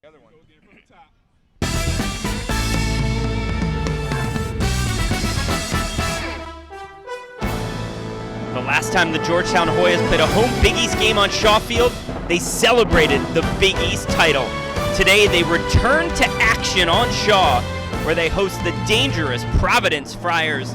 The other one. The last time the Georgetown Hoyas played a home Big East game on Shaw Field, they celebrated the Big East title. Today, they return to action on Shaw, where they host the dangerous Providence Friars.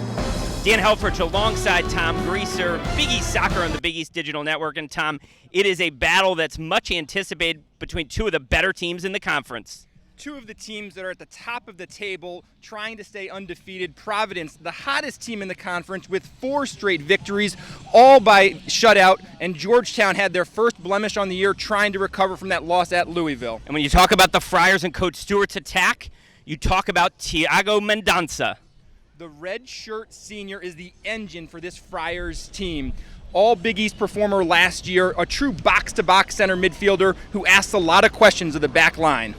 Dan Helfrich alongside Tom Greaser, Big East Soccer on the Big East Digital Network. And Tom, it is a battle that's much anticipated between two of the better teams in the conference. Two of the teams that are at the top of the table trying to stay undefeated. Providence, the hottest team in the conference with 4 straight victories, all by shutout, and Georgetown had their first blemish on the year trying to recover from that loss at Louisville. And when you talk about the Friars and Coach Stewart's attack, you talk about Tiago Mendonça. The red shirt senior is the engine for this Friars team. All Big East performer last year, a true box-to-box center midfielder who asks a lot of questions of the back line.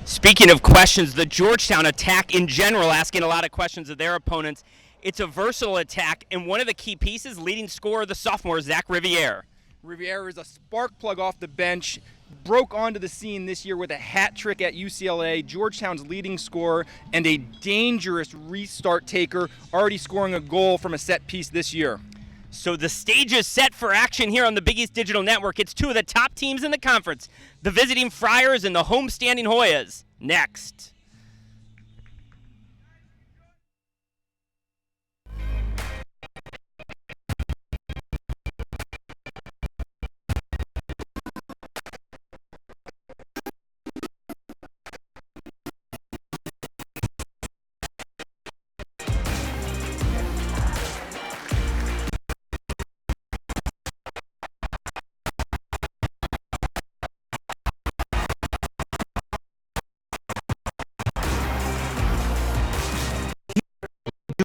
Speaking of questions, the Georgetown attack in general asking a lot of questions of their opponents. It's a versatile attack, and one of the key pieces, leading scorer, the sophomore, Zach Riviere. Riviere is a spark plug off the bench, broke onto the scene this year with a hat trick at UCLA, Georgetown's leading scorer, and a dangerous restart taker, already scoring a goal from a set piece this year. So the stage is set for action here on the Big East Digital Network. It's two of the top teams in the conference, the visiting Friars and the homestanding Hoyas. Next.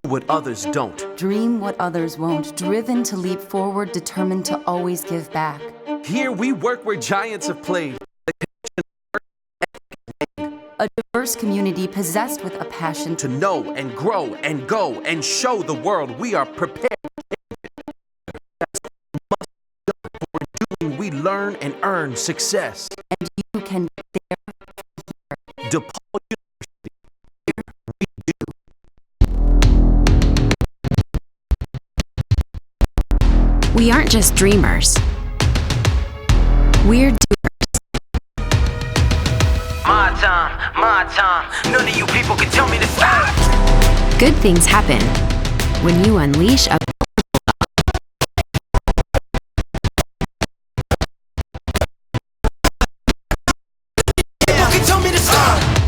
What others don't. Dream what others won't. Driven to leap forward, determined to always give back. Here we work where giants have played. A diverse community possessed with a passion To know and grow and go and show the world we are prepared. We learn and earn success. and you can get there. DePaul We aren't just dreamers. We're doers. My time. None of you people can tell me to stop. Good things happen when you unleash a People can tell me to stop.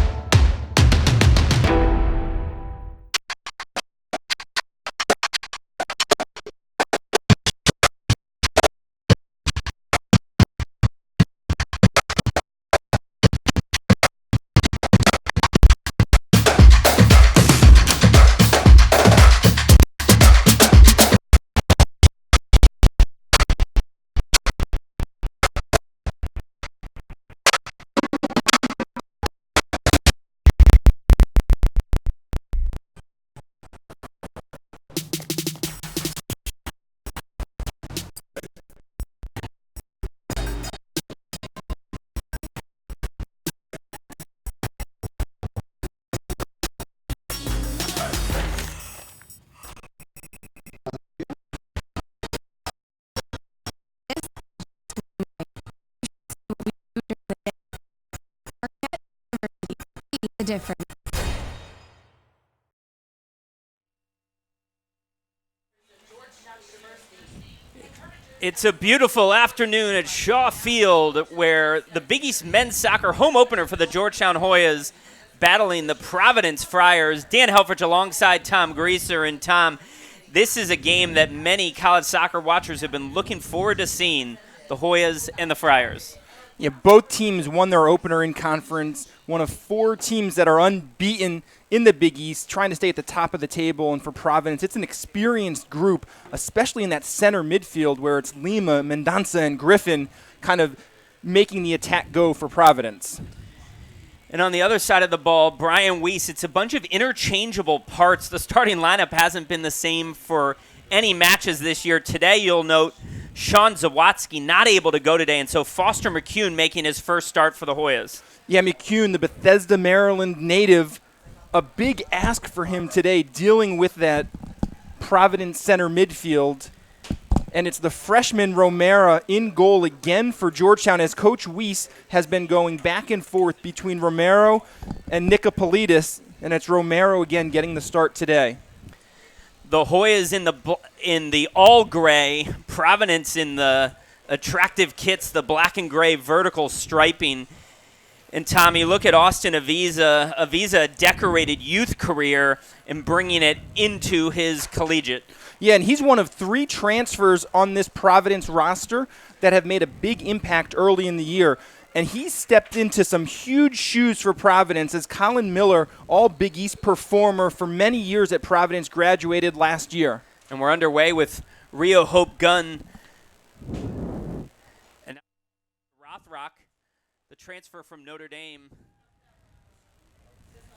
different. It's a beautiful afternoon at Shaw Field where the Big East men's soccer home opener for the Georgetown Hoyas battling the Providence Friars. Dan Helfrich alongside Tom Greaser. And Tom, this is a game that many college soccer watchers have been looking forward to seeing, the Hoyas and the Friars. Yeah, both teams won their opener in conference, one of 4 teams that are unbeaten in the Big East, trying to stay at the top of the table. And for Providence, it's an experienced group, especially in that center midfield where it's Lima, Mendonça, and Griffin kind of making the attack go for Providence. And on the other side of the ball, Brian Weiss, it's a bunch of interchangeable parts. The starting lineup hasn't been the same for any matches this year. Today, you'll note Sean Zawatsky not able to go today, and so Foster McCune making his first start for the Hoyas. Yeah, McCune, the Bethesda, Maryland native, a big ask for him today, dealing with that Providence center midfield. And it's the freshman Romero in goal again for Georgetown, as Coach Weiss has been going back and forth between Romero and Nicopolidis, and it's Romero again getting the start today. The Hoyas in the all gray, Providence in the attractive kits, the black and gray vertical striping. And Tommy, look at Austin Aviza. Aviza, decorated youth career and bringing it into his collegiate. Yeah, and he's one of 3 transfers on this Providence roster that have made a big impact early in the year. And he stepped into some huge shoes for Providence, as Colin Miller, all Big East performer for many years at Providence, graduated last year. And we're underway with Rio Hope Gunn. And Rothrock, the transfer from Notre Dame.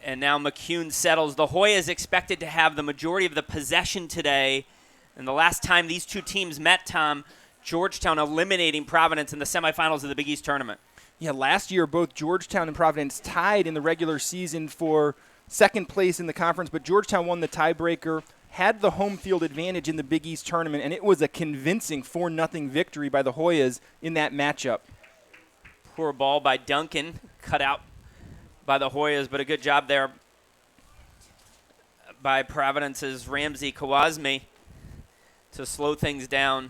And now McCune settles. The Hoyas expected to have the majority of the possession today. And the last time these two teams met, Tom, Georgetown eliminating Providence in the semifinals of the Big East tournament. Yeah, last year both Georgetown and Providence tied in the regular season for second place in the conference, but Georgetown won the tiebreaker, had the home field advantage in the Big East tournament, and it was a convincing 4-0 victory by the Hoyas in that matchup. Poor ball by Duncan, cut out by the Hoyas, but a good job there by Providence's Ramsey Kawazmi to slow things down.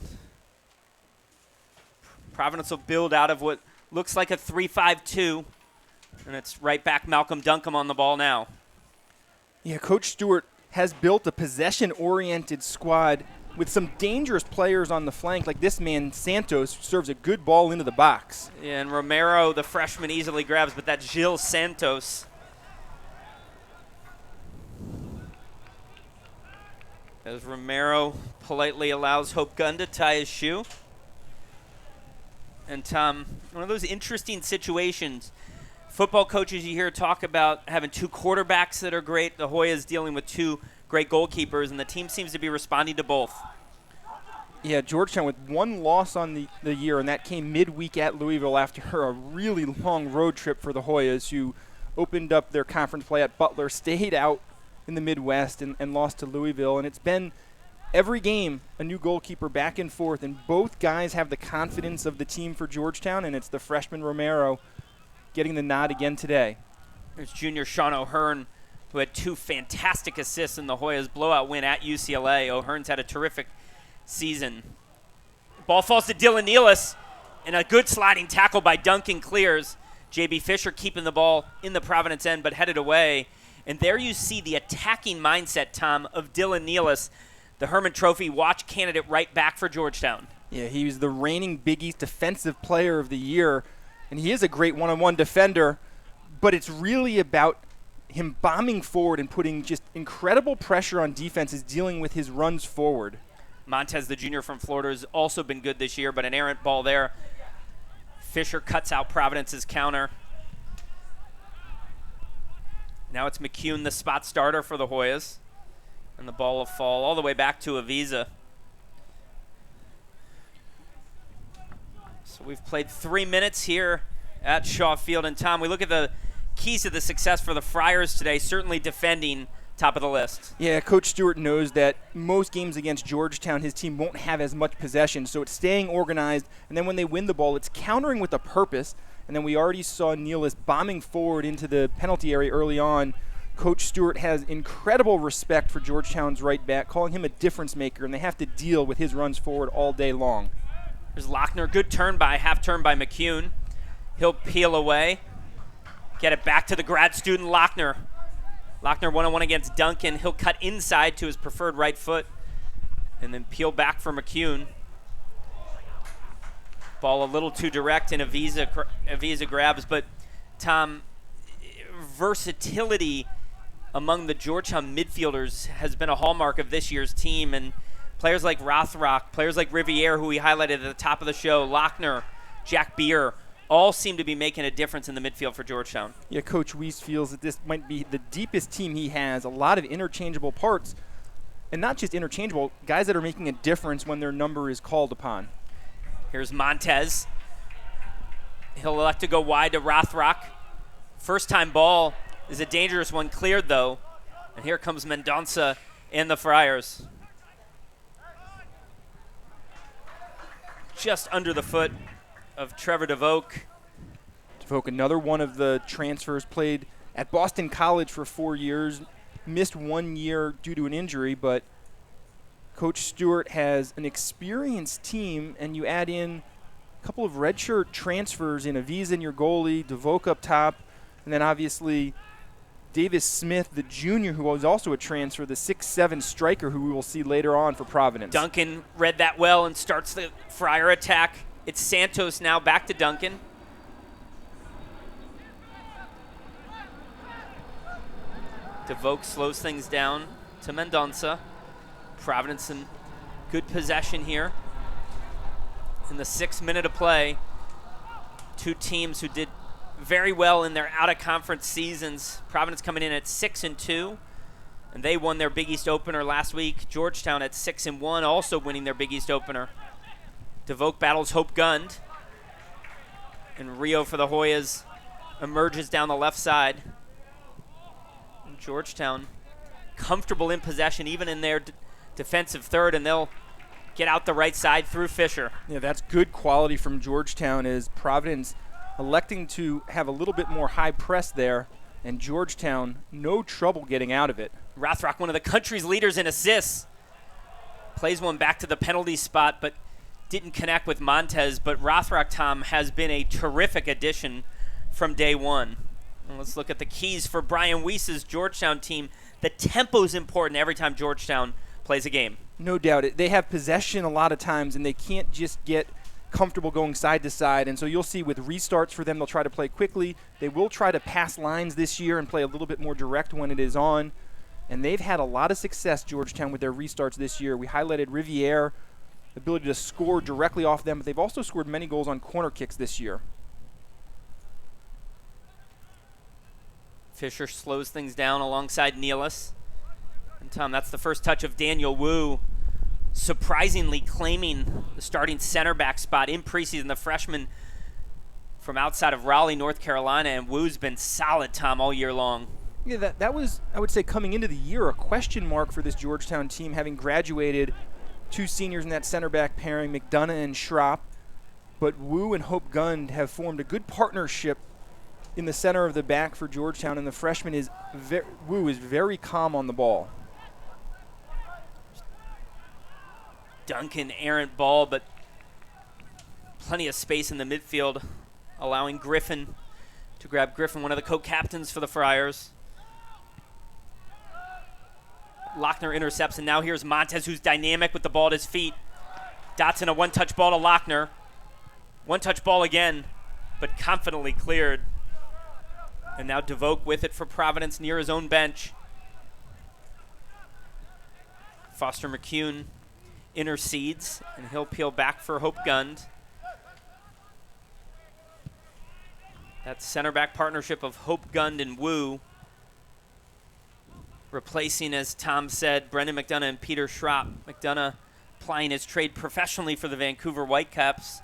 Providence will build out of what looks like a 3-5-2, and it's right back Malcolm Duncombe on the ball now. Yeah, Coach Stewart has built a possession-oriented squad with some dangerous players on the flank, like this man, Santos, serves a good ball into the box. Yeah, and Romero, the freshman, easily grabs, but that's Gil Santos. As Romero politely allows Hope Gunn to tie his shoe. And Tom, one of those interesting situations. Football coaches you hear talk about having 2 quarterbacks that are great. The Hoyas dealing with 2 great goalkeepers, and the team seems to be responding to both. Yeah, Georgetown with 1 loss on the year, and that came midweek at Louisville after a really long road trip for the Hoyas, who opened up their conference play at Butler, stayed out in the Midwest, and lost to Louisville. And it's been every game a new goalkeeper back and forth, and both guys have the confidence of the team for Georgetown, and it's the freshman Romero getting the nod again today. There's junior Sean O'Hearn, who had 2 fantastic assists in the Hoyas' blowout win at UCLA. O'Hearn's had a terrific season. Ball falls to Dylan Nealis, and a good sliding tackle by Duncan clears. J.B. Fisher keeping the ball in the Providence end, but headed away. And there you see the attacking mindset, Tom, of Dylan Nealis, the Herman Trophy watch candidate right back for Georgetown. Yeah, he was the reigning Big East Defensive Player of the Year, and he is a great one-on-one defender, but it's really about him bombing forward and putting just incredible pressure on defenses dealing with his runs forward. Montez, the junior from Florida, has also been good this year, but an errant ball there. Fisher cuts out Providence's counter. Now it's McCune, the spot starter for the Hoyas. And the ball will fall all the way back to Aviza. So we've played 3 minutes here at Shaw Field. And Tom, we look at the keys to the success for the Friars today, certainly defending top of the list. Yeah, Coach Stewart knows that most games against Georgetown, his team won't have as much possession, so it's staying organized, and then when they win the ball, it's countering with a purpose. And then we already saw Nealis bombing forward into the penalty area early on. Coach Stewart has incredible respect for Georgetown's right back, calling him a difference maker, and they have to deal with his runs forward all day long. There's Lochner, good half turn by McCune. He'll peel away, get it back to the grad student Lochner. Lochner one-on-one against Duncan. He'll cut inside to his preferred right foot and then peel back for McCune. Ball a little too direct, and Aviza grabs. But, Tom, versatility among the Georgetown midfielders has been a hallmark of this year's team. And players like Rothrock, players like Riviere, who we highlighted at the top of the show, Lochner, Jack Beer, all seem to be making a difference in the midfield for Georgetown. Yeah, Coach Weiss feels that this might be the deepest team he has, a lot of interchangeable parts, and not just interchangeable, guys that are making a difference when their number is called upon. Here's Montez. He'll elect to go wide to Rothrock. First time ball is a dangerous one, cleared though. And here comes Mendonça and the Friars. Just under the foot of Trevor DeVoke. DeVoke, another one of the transfers, played at Boston College for 4 years, missed 1 year due to an injury, but Coach Stewart has an experienced team, and you add in a couple of redshirt transfers in Aviza in your goalie, DeVoke up top, and then obviously Davis Smith, the junior, who was also a transfer, the 6'7" striker who we will see later on for Providence. Duncan read that well and starts the Friar attack. It's Santos now, back to Duncan. DeVoke slows things down to Mendonça. Providence in good possession here. In the 6th minute of play, two teams who did very well in their out-of-conference seasons. Providence coming in at 6-2, and they won their Big East opener last week. Georgetown at 6-1, also winning their Big East opener. DeVoke battles Hope Gund, and Rio for the Hoyas emerges down the left side. And Georgetown comfortable in possession, even in their defensive third, and they'll get out the right side through Fisher. Yeah, that's good quality from Georgetown, is Providence electing to have a little bit more high press there, and Georgetown no trouble getting out of it. Rothrock, one of the country's leaders in assists, plays one back to the penalty spot, but didn't connect with Montez. But Rothrock, Tom, has been a terrific addition from day one. And let's look at the keys for Brian Weiss's Georgetown team. The tempo is important every time Georgetown plays a game. No doubt. They have possession a lot of times, and they can't just get comfortable going side to side. And so you'll see with restarts for them, they'll try to play quickly. They will try to pass lines this year and play a little bit more direct when it is on. And they've had a lot of success, Georgetown, with their restarts this year. We highlighted Riviere, the ability to score directly off them, but they've also scored many goals on corner kicks this year. Fisher slows things down alongside Nealis. And Tom, that's the first touch of Daniel Wu, surprisingly claiming the starting center back spot in preseason, the freshman from outside of Raleigh, North Carolina. And Wu's been solid, Tom, all year long. Yeah, that was, I would say, coming into the year, a question mark for this Georgetown team, having graduated two seniors in that center back pairing, McDonough and Schropp. But Wu and Hope Gund have formed a good partnership in the center of the back for Georgetown, and the freshman is Wu is very calm on the ball. Duncan, errant ball, but plenty of space in the midfield, allowing Griffin to grab Griffin, one of the co-captains for the Friars. Lochner intercepts, and now here's Montez, who's dynamic with the ball at his feet. Dotson, a one-touch ball to Lochner. One-touch ball again, but confidently cleared. And now DeVoke with it for Providence near his own bench. Foster McCune intercedes, and he'll peel back for Hope Gund. That center back partnership of Hope Gund and Wu, replacing, as Tom said, Brendan McDonough and Peter Schropp. McDonough plying his trade professionally for the Vancouver Whitecaps.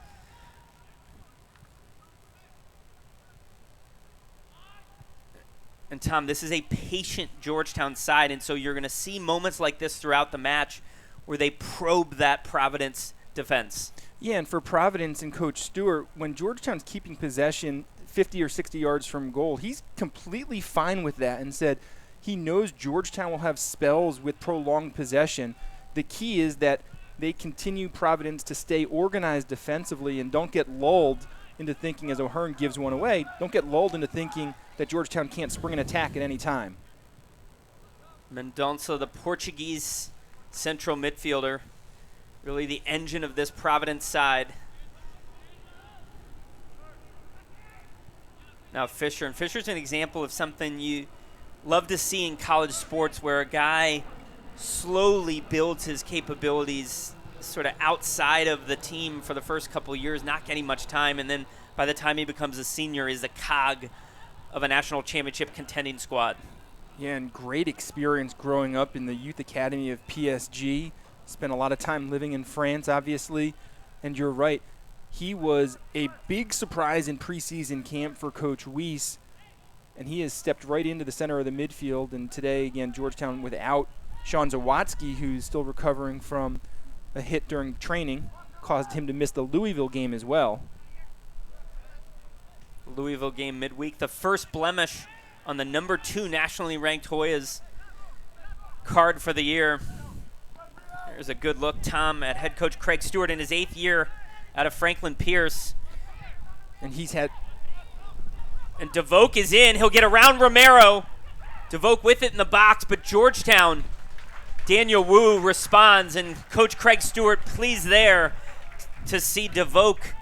And Tom, this is a patient Georgetown side, and so you're going to see moments like this throughout the match where they probe that Providence defense. Yeah, and for Providence and Coach Stewart, when Georgetown's keeping possession 50 or 60 yards from goal, he's completely fine with that and said he knows Georgetown will have spells with prolonged possession. The key is that they continue Providence to stay organized defensively and don't get lulled into thinking, as O'Hearn gives one away, don't get lulled into thinking that Georgetown can't spring an attack at any time. Mendonça, the Portuguese central midfielder, really the engine of this Providence side. Now Fisher, and Fisher's an example of something you love to see in college sports, where a guy slowly builds his capabilities sort of outside of the team for the first couple of years, not getting much time, and then by the time he becomes a senior is a cog of a national championship contending squad. Yeah, and great experience growing up in the youth academy of PSG. Spent a lot of time living in France, obviously. And you're right, He was a big surprise in preseason camp for Coach Weiss, and he has stepped right into the center of the midfield. And today, again, Georgetown without Sean Zawatsky, who's still recovering from a hit during training, caused him to miss the Louisville game as well. Louisville game midweek, the first blemish on the number 2 nationally ranked Hoyas card for the year. There's a good look, Tom, at head coach Craig Stewart in his 8th year out of Franklin Pierce. And he's had... And DeVoke is in. He'll get around Romero. DeVoke with it in the box, but Georgetown, Daniel Wu responds, and Coach Craig Stewart pleased there to see DeVoke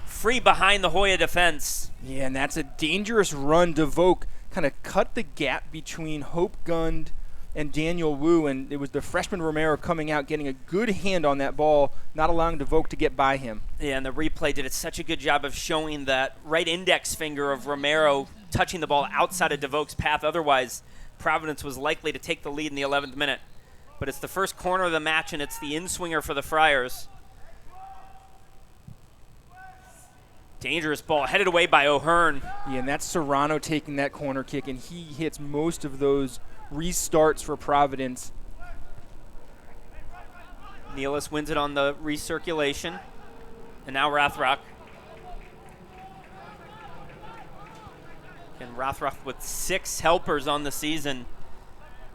free behind the Hoya defense. Yeah, and that's a dangerous run. DeVoke kind of cut the gap between Hope Gund and Daniel Wu, and it was the freshman Romero coming out, getting a good hand on that ball, not allowing DeVoke to get by him. Yeah, and the replay did such a good job of showing that right index finger of Romero touching the ball outside of DeVoke's path. Otherwise, Providence was likely to take the lead in the 11th minute. But it's the first corner of the match, and it's the in-swinger for the Friars. Dangerous ball, headed away by O'Hearn. Yeah, and that's Serrano taking that corner kick, and he hits most of those restarts for Providence. Nealis wins it on the recirculation. And now Rothrock. And Rothrock with 6 helpers on the season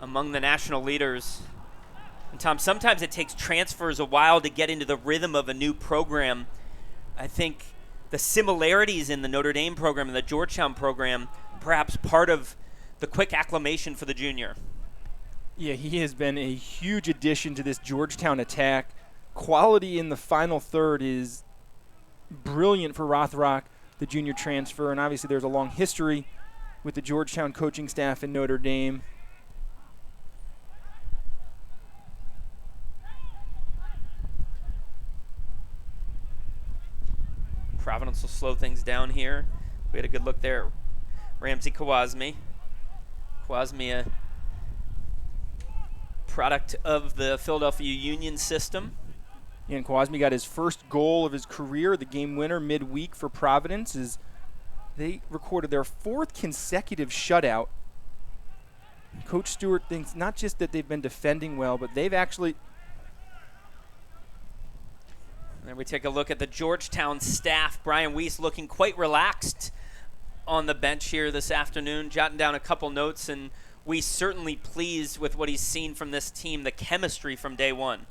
among the national leaders. And Tom, sometimes it takes transfers a while to get into the rhythm of a new program. I think the similarities in the Notre Dame program and the Georgetown program, perhaps part of the quick acclimation for the junior. Yeah, he has been a huge addition to this Georgetown attack. Quality in the final third is brilliant for Rothrock, the junior transfer, and obviously there's a long history with the Georgetown coaching staff in Notre Dame. Providence will slow things down here. We had a good look there. Ramsey Kawazmi. Kawazmi, a product of the Philadelphia Union system. And Kawazmi got his first goal of his career, the game winner midweek for Providence, as they recorded their 4th consecutive shutout. Coach Stewart thinks not just that they've been defending well, but they've actually... And we take a look at the Georgetown staff. Brian Weiss looking quite relaxed on the bench here this afternoon, jotting down a couple notes, and Weiss certainly pleased with what he's seen from this team, the chemistry from day one.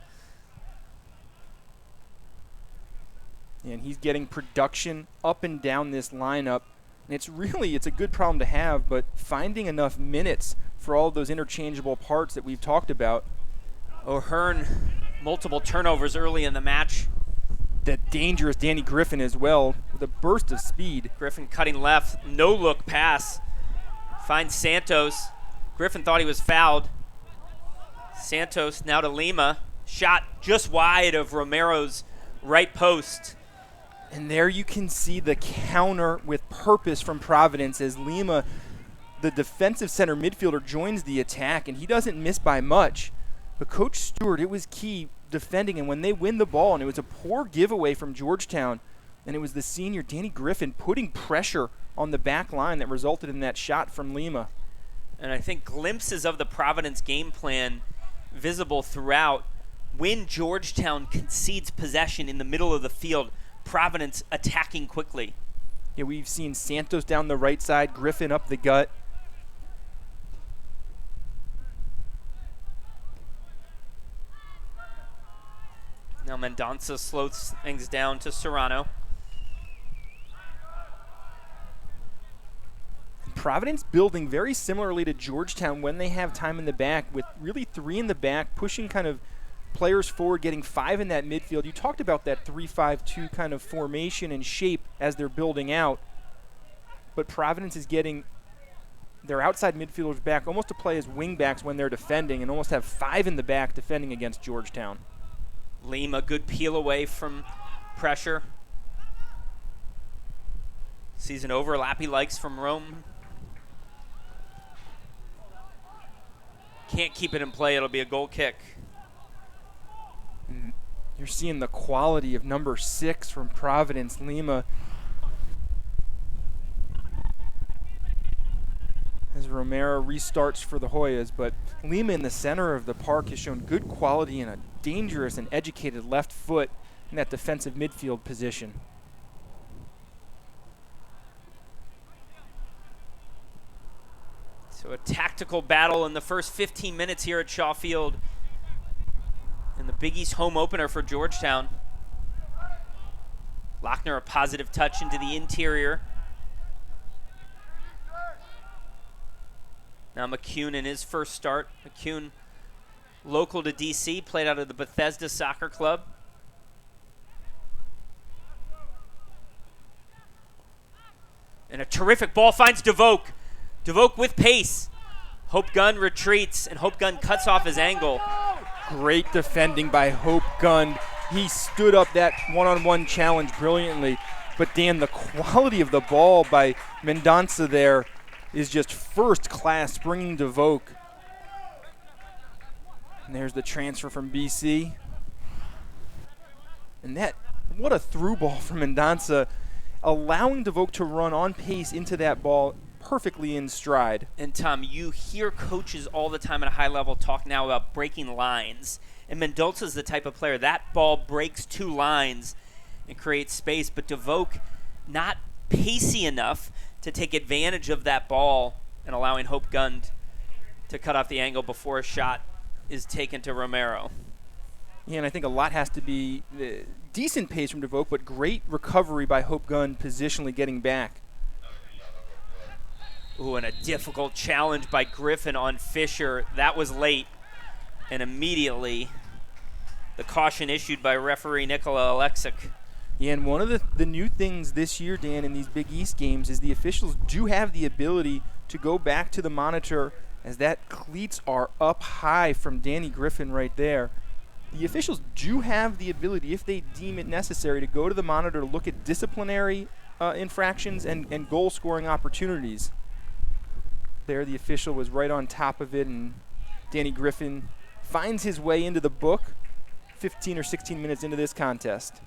And he's getting production up and down this lineup. And it's a good problem to have, but finding enough minutes for all of those interchangeable parts that we've talked about. O'Hearn, multiple turnovers early in the match. That dangerous Danny Griffin as well, with a burst of speed. Griffin cutting left, no look pass. Finds Santos. Griffin thought he was fouled. Santos now to Lima. Shot just wide of Romero's right post. And there you can see the counter with purpose from Providence as Lima, the defensive center midfielder, joins the attack, and he doesn't miss by much. But Coach Stewart, it was key defending, and when they win the ball, and it was a poor giveaway from Georgetown, and it was the senior Danny Griffin putting pressure on the back line that resulted in that shot from Lima. And I think glimpses of the Providence game plan visible throughout. When Georgetown concedes possession in the middle of the field, Providence attacking quickly. Yeah, we've seen Santos down the right side, Griffin up the gut. Now Mendonça slows things down to Serrano. Providence building very similarly to Georgetown when they have time in the back, with really 3 in the back, pushing kind of players forward, getting 5 in that midfield. You talked about that 3-5-2 kind of formation and shape as they're building out, but Providence is getting their outside midfielders back almost to play as wing backs when they're defending, and almost have 5 in the back defending against Georgetown. Lima, good peel away from pressure. Sees an overlap he likes from Rome. Can't keep it in play. It'll be a goal kick. You're seeing the quality of number 6 from Providence, Lima. As Romero restarts for the Hoyas, but Lima in the center of the park has shown good quality and a dangerous and educated left foot in that defensive midfield position. So a tactical battle in the first 15 minutes here at Shaw Field in the Big East home opener for Georgetown. Lochner a positive touch into the interior. Now McCune in his first start. McCune, local to DC, played out of the Bethesda Soccer Club. And a terrific ball finds DeVoke. DeVoke with pace. Hope Gunn retreats, and Hope Gunn cuts off his angle. Great defending by Hope Gunn. He stood up that one-on-one challenge brilliantly. But Dan, the quality of the ball by Mendonça there is just first class, bringing DeVoke. And there's the transfer from BC. And that, what a through ball from Mendonça, allowing DeVoke to run on pace into that ball perfectly in stride. And Tom, you hear coaches all the time at a high level talk now about breaking lines. And Mendonça's the type of player, that ball breaks 2 lines and creates space. But DeVoke not pacey enough to take advantage of that ball and allowing Hope Gunn to cut off the angle before a shot is taken to Romero. Yeah, and I think a lot has to be decent pace from DeVoke, but great recovery by Hope Gunn positionally getting back. Ooh, and a difficult challenge by Griffin on Fisher. That was late, and immediately the caution issued by referee Nikola Alexic. Yeah, and one of the new things this year, Dan, in these Big East games is the officials do have the ability to go back to the monitor as that cleats are up high from Danny Griffin right there. The officials do have the ability, if they deem it necessary, to go to the monitor to look at disciplinary infractions and goal-scoring opportunities. There, the official was right on top of it, and Danny Griffin finds his way into the book 15 or 16 minutes into this contest.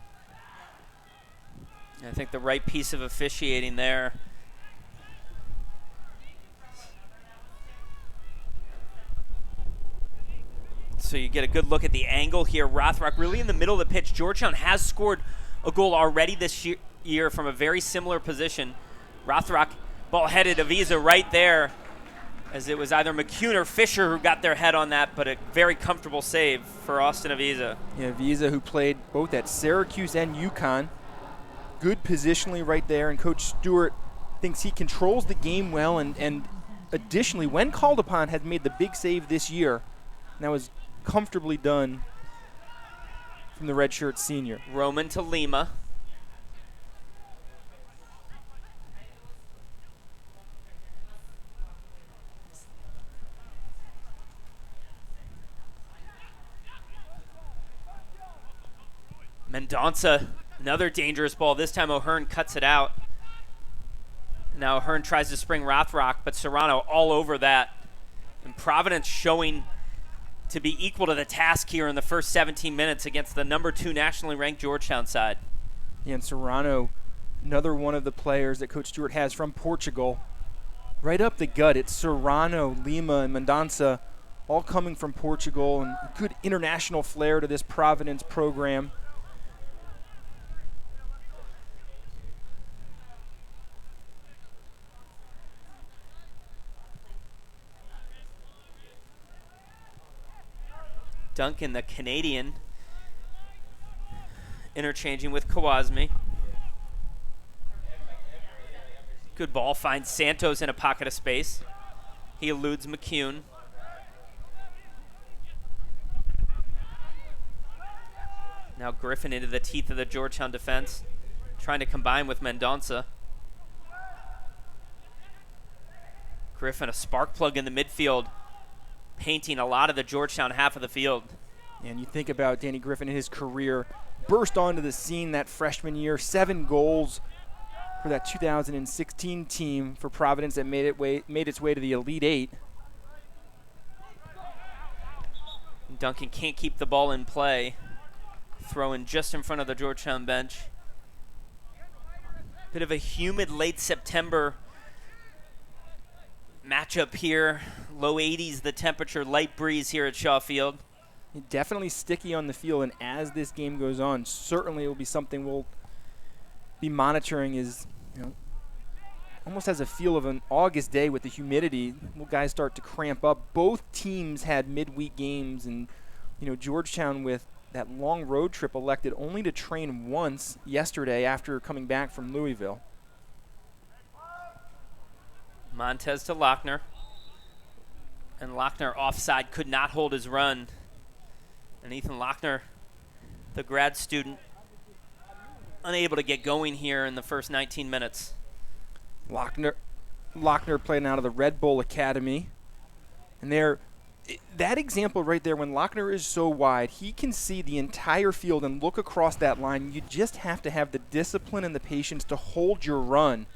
I think the right piece of officiating there. So you get a good look at the angle here. Rothrock really in the middle of the pitch. Georgetown has scored a goal already this year from a very similar position. Rothrock, ball headed, Avisa right there, as it was either McCune or Fisher who got their head on that, but a very comfortable save for Austin Avisa. Yeah, Avisa, who played both at Syracuse and UConn. Good positionally right there, and Coach Stewart thinks he controls the game well, and additionally, when called upon, has made the big save this year. And that was comfortably done from the redshirt senior. Roman to Lima. Mendonça, another dangerous ball. This time O'Hearn cuts it out. Now O'Hearn tries to spring Rothrock, but Serrano all over that. And Providence showing to be equal to the task here in the first 17 minutes against the number 2 nationally ranked Georgetown side. Yeah, and Serrano, another one of the players that Coach Stewart has from Portugal. Right up the gut, it's Serrano, Lima, and Mendonça, all coming from Portugal, and good international flair to this Providence program. Duncan, the Canadian, interchanging with Kawasmi. Good ball, finds Santos in a pocket of space. He eludes McCune. Now Griffin into the teeth of the Georgetown defense, trying to combine with Mendonça. Griffin, a spark plug in the midfield, painting a lot of the Georgetown half of the field. And you think about Danny Griffin in his career, burst onto the scene that freshman year, 7 goals for that 2016 team for Providence that made its way to the Elite Eight. Duncan can't keep the ball in play. Throwing just in front of the Georgetown bench. Bit of a humid late September matchup here. Low 80s the temperature, light breeze here at Shaw Field. Definitely sticky on the field, and as this game goes on, certainly it will be something we'll be monitoring. Is, almost has a feel of an August day with the humidity. Will guys start to cramp up? Both teams had midweek games, and Georgetown with that long road trip elected only to train once yesterday after coming back from Louisville. Montez to Lochner. And Lochner offside, could not hold his run. And Ethan Lochner, the grad student, unable to get going here in the first 19 minutes. Lochner playing out of the Red Bull Academy. And that example right there, when Lochner is so wide, he can see the entire field and look across that line. You just have to have the discipline and the patience to hold your run.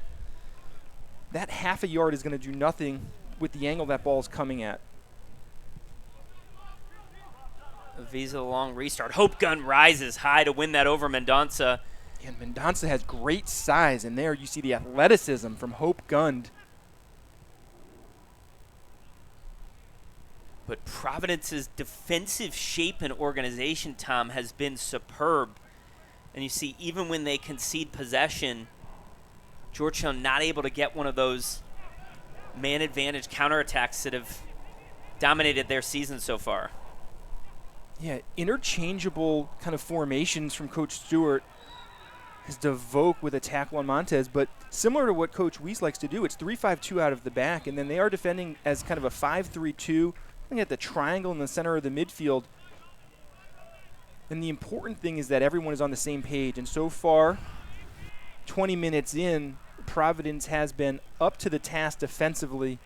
That half a yard is going to do nothing with the angle that ball is coming at. Visa long restart. Hope Gun rises high to win that over Mendonça. And Mendonça has great size, and there you see the athleticism from Hope Gund. But Providence's defensive shape and organization, Tom, has been superb. And you see, even when they concede possession, Georgetown not able to get one of those man advantage counterattacks that have dominated their season so far. Yeah, interchangeable kind of formations from Coach Stewart has DeVoke with a tackle on Montez, but similar to what Coach Weiss likes to do, it's 3-5-2 out of the back, and then they are defending as kind of a 5-3-2, looking at the triangle in the center of the midfield. And the important thing is that everyone is on the same page, and so far, 20 minutes in, Providence has been up to the task defensively.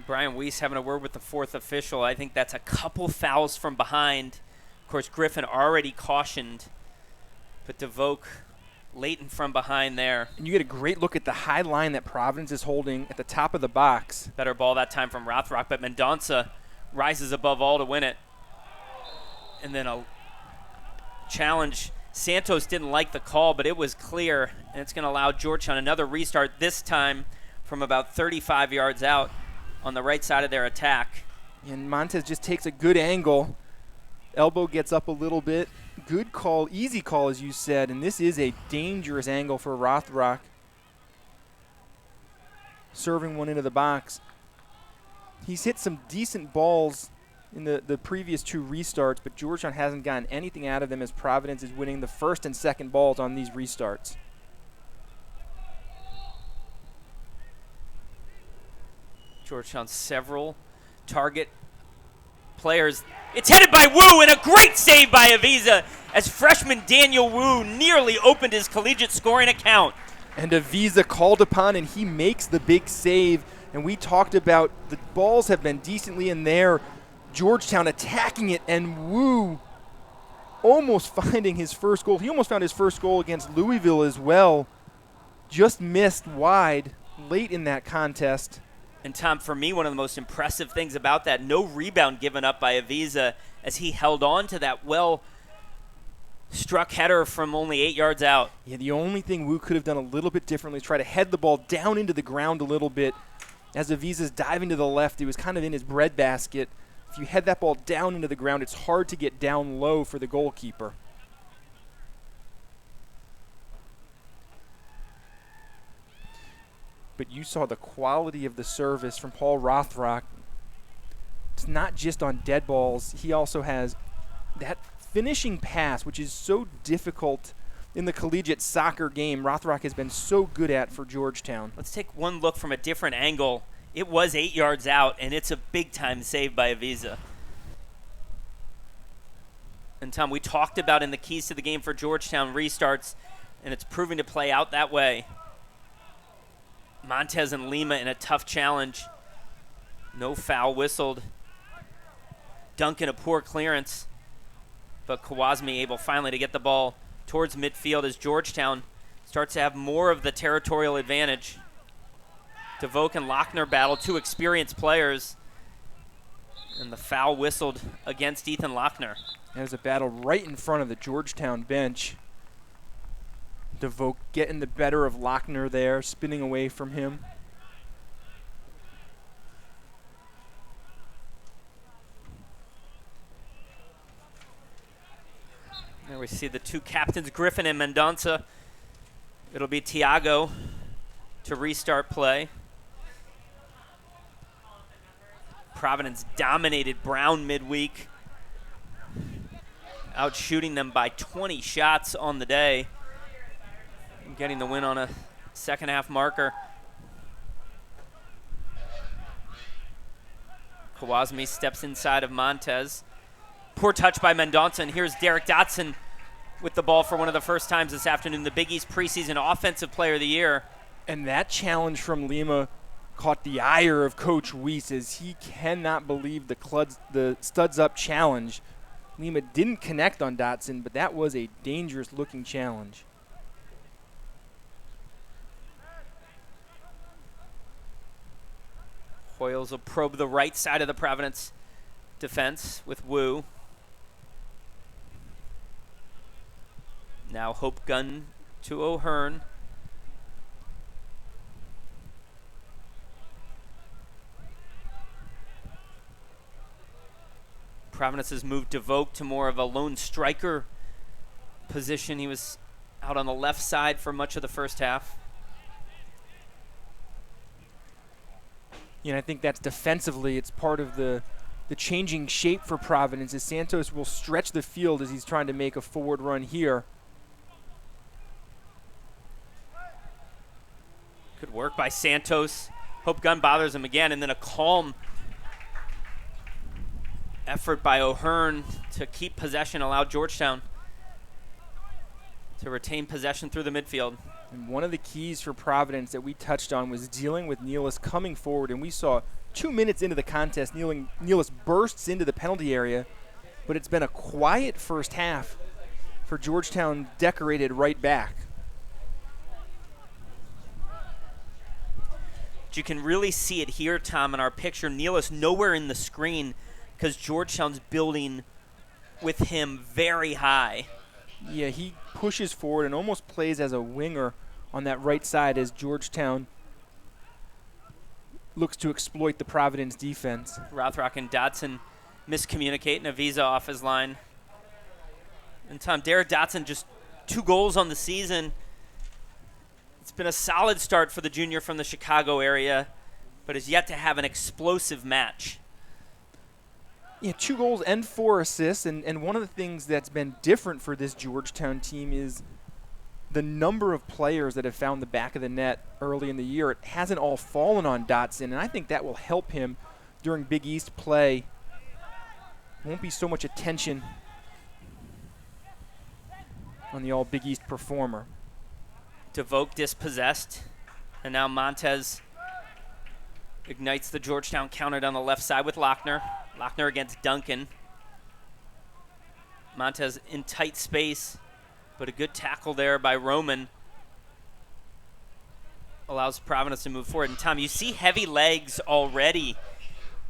Brian Weiss having a word with the fourth official. I think that's a couple fouls from behind. Of course, Griffin already cautioned, but DeVoke late and from behind there. And you get a great look at the high line that Providence is holding at the top of the box. Better ball that time from Rothrock, but Mendonça rises above all to win it. And then a challenge. Santos didn't like the call, but it was clear, and it's going to allow Georgetown another restart, this time from about 35 yards out on the right side of their attack. And Montez just takes a good angle. Elbow gets up a little bit. Good call, easy call, as you said, and this is a dangerous angle for Rothrock. Serving one into the box. He's hit some decent balls in the previous two restarts, but Georgetown hasn't gotten anything out of them as Providence is winning the first and second balls on these restarts. Georgetown several target players. It's headed by Wu, and a great save by Avisa as freshman Daniel Wu nearly opened his collegiate scoring account. And Avisa called upon, and he makes the big save. And we talked about the balls have been decently in there. Georgetown attacking it, and Wu almost finding his first goal. He almost found his first goal against Louisville as well. Just missed wide late in that contest. And Tom, for me, one of the most impressive things about that, no rebound given up by Avisa as he held on to that well-struck header from only 8 yards out. Yeah, the only thing Wu could have done a little bit differently is try to head the ball down into the ground a little bit. As Avisa's diving to the left, he was kind of in his breadbasket. If you head that ball down into the ground, it's hard to get down low for the goalkeeper. But you saw the quality of the service from Paul Rothrock. It's not just on dead balls. He also has that finishing pass, which is so difficult in the collegiate soccer game. Rothrock has been so good at for Georgetown. Let's take one look from a different angle. It was 8 yards out, and it's a big-time save by Avisa. And, Tom, we talked about in the keys to the game for Georgetown restarts, and it's proving to play out that way. Montez and Lima in a tough challenge. No foul whistled. Duncan a poor clearance, but Kawasmi able finally to get the ball towards midfield as Georgetown starts to have more of the territorial advantage. DeVoke and Lochner battle, two experienced players. And the foul whistled against Ethan Lochner. There's a battle right in front of the Georgetown bench. DeVoe getting the better of Lochner there, spinning away from him. There we see the two captains, Griffin and Mendonça. It'll be Tiago to restart play. Providence dominated Brown midweek, out shooting them by 20 shots on the day, getting the win on a second half marker. Kawasmi steps inside of Montez. Poor touch by Mendonça, and here's Derek Dotson with the ball for one of the first times this afternoon, the Big East preseason Offensive Player of the Year. And that challenge from Lima caught the ire of Coach Weiss as he cannot believe the studs up challenge. Lima didn't connect on Dotson, but that was a dangerous looking challenge. Hoyles will probe the right side of the Providence defense with Wu. Now Hope Gunn to O'Hearn. Providence has moved DeVoe to more of a lone striker position. He was out on the left side for much of the first half. And I think that's defensively. It's part of the changing shape for Providence as Santos will stretch the field as he's trying to make a forward run here. Good work by Santos. Hope Gunn bothers him again, and then a calm effort by O'Hearn to keep possession, allow Georgetown to retain possession through the midfield. And one of the keys for Providence that we touched on was dealing with Nealis coming forward, and we saw 2 minutes into the contest, Nealis bursts into the penalty area, but it's been a quiet first half for Georgetown decorated right back. You can really see it here, Tom, in our picture. Nealis nowhere in the screen because Georgetown's building with him very high. Yeah, he pushes forward and almost plays as a winger on that right side as Georgetown looks to exploit the Providence defense. Rothrock and Dotson miscommunicate, and Avisa off his line. And Tom, Derek Dotson just 2 goals on the season. It's been a solid start for the junior from the Chicago area, but has yet to have an explosive match. Yeah, 2 goals and 4 assists, and one of the things that's been different for this Georgetown team is the number of players that have found the back of the net early in the year. It hasn't all fallen on Dotson, and I think that will help him during Big East play. Won't be so much attention on the all Big East performer. DeVoe dispossessed, and now Montez ignites the Georgetown counter down the left side with Lochner. Lochner against Duncan. Montez in tight space, but a good tackle there by Roman allows Providence to move forward. And Tom, you see heavy legs already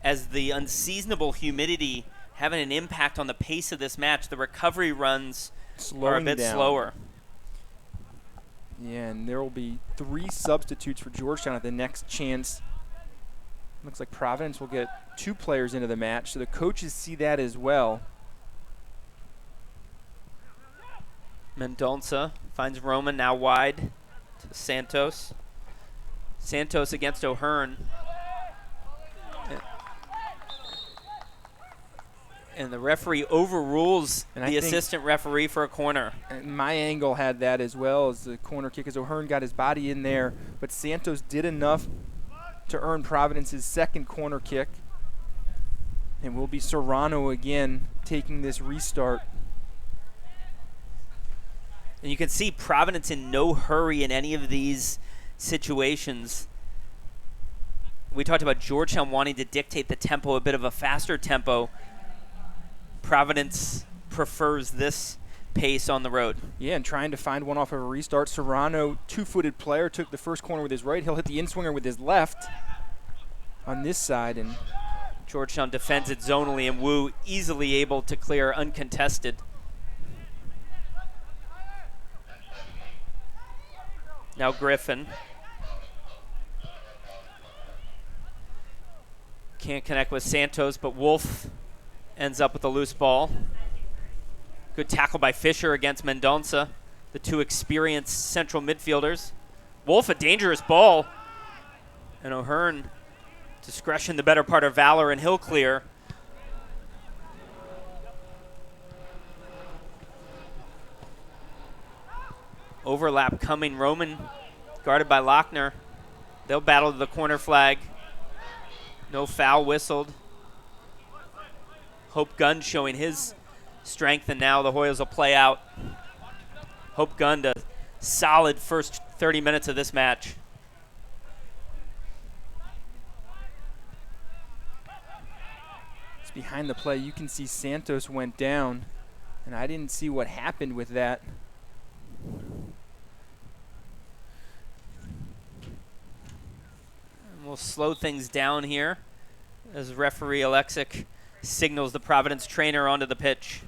as the unseasonable humidity having an impact on the pace of this match. The recovery runs are a bit slower. Yeah, and there will be 3 substitutes for Georgetown at the next chance. Looks like Providence will get 2 players into the match, so the coaches see that as well. Mendonça finds Roman now wide to Santos. Santos against O'Hearn. And the referee overrules the assistant referee for a corner. And my angle had that as well as the corner kick as O'Hearn got his body in there, but Santos did enough to earn Providence's second corner kick. And will be Serrano again taking this restart. And you can see Providence in no hurry in any of these situations. We talked about Georgetown wanting to dictate the tempo, a bit of a faster tempo. Providence prefers this pace on the road. Yeah, and trying to find one off of a restart. Serrano, 2-footed player, took the first corner with his right. He'll hit the in-swinger with his left on this side, and Georgetown defends it zonally, and Wu easily able to clear uncontested. Now Griffin. Can't connect with Santos, but Wolf ends up with a loose ball. Good tackle by Fisher against Mendonça, the two experienced central midfielders. Wolf, a dangerous ball. And O'Hearn, discretion the better part of valor, and he'll clear. Overlap coming. Roman guarded by Lochner. They'll battle to the corner flag. No foul whistled. Hope Gunn showing his strength, and now the Hoyas will play out. Hope Gunn a solid first 30 minutes of this match. It's behind the play. You can see Santos went down, and I didn't see what happened with that. And we'll slow things down here as referee Alexic signals the Providence trainer onto the pitch.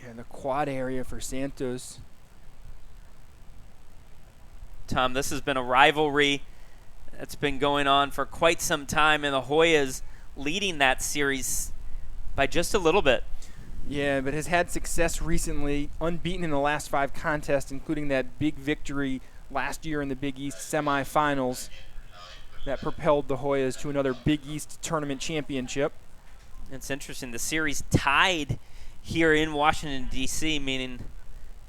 Yeah, the quad area for Santos. Tom, this has been a rivalry that's been going on for quite some time, and the Hoyas leading that series by just a little bit. Yeah, but has had success recently, unbeaten in the last 5 contests, including that big victory last year in the Big East semifinals that propelled the Hoyas to another Big East tournament championship. It's interesting. The series tied here in Washington, D.C., meaning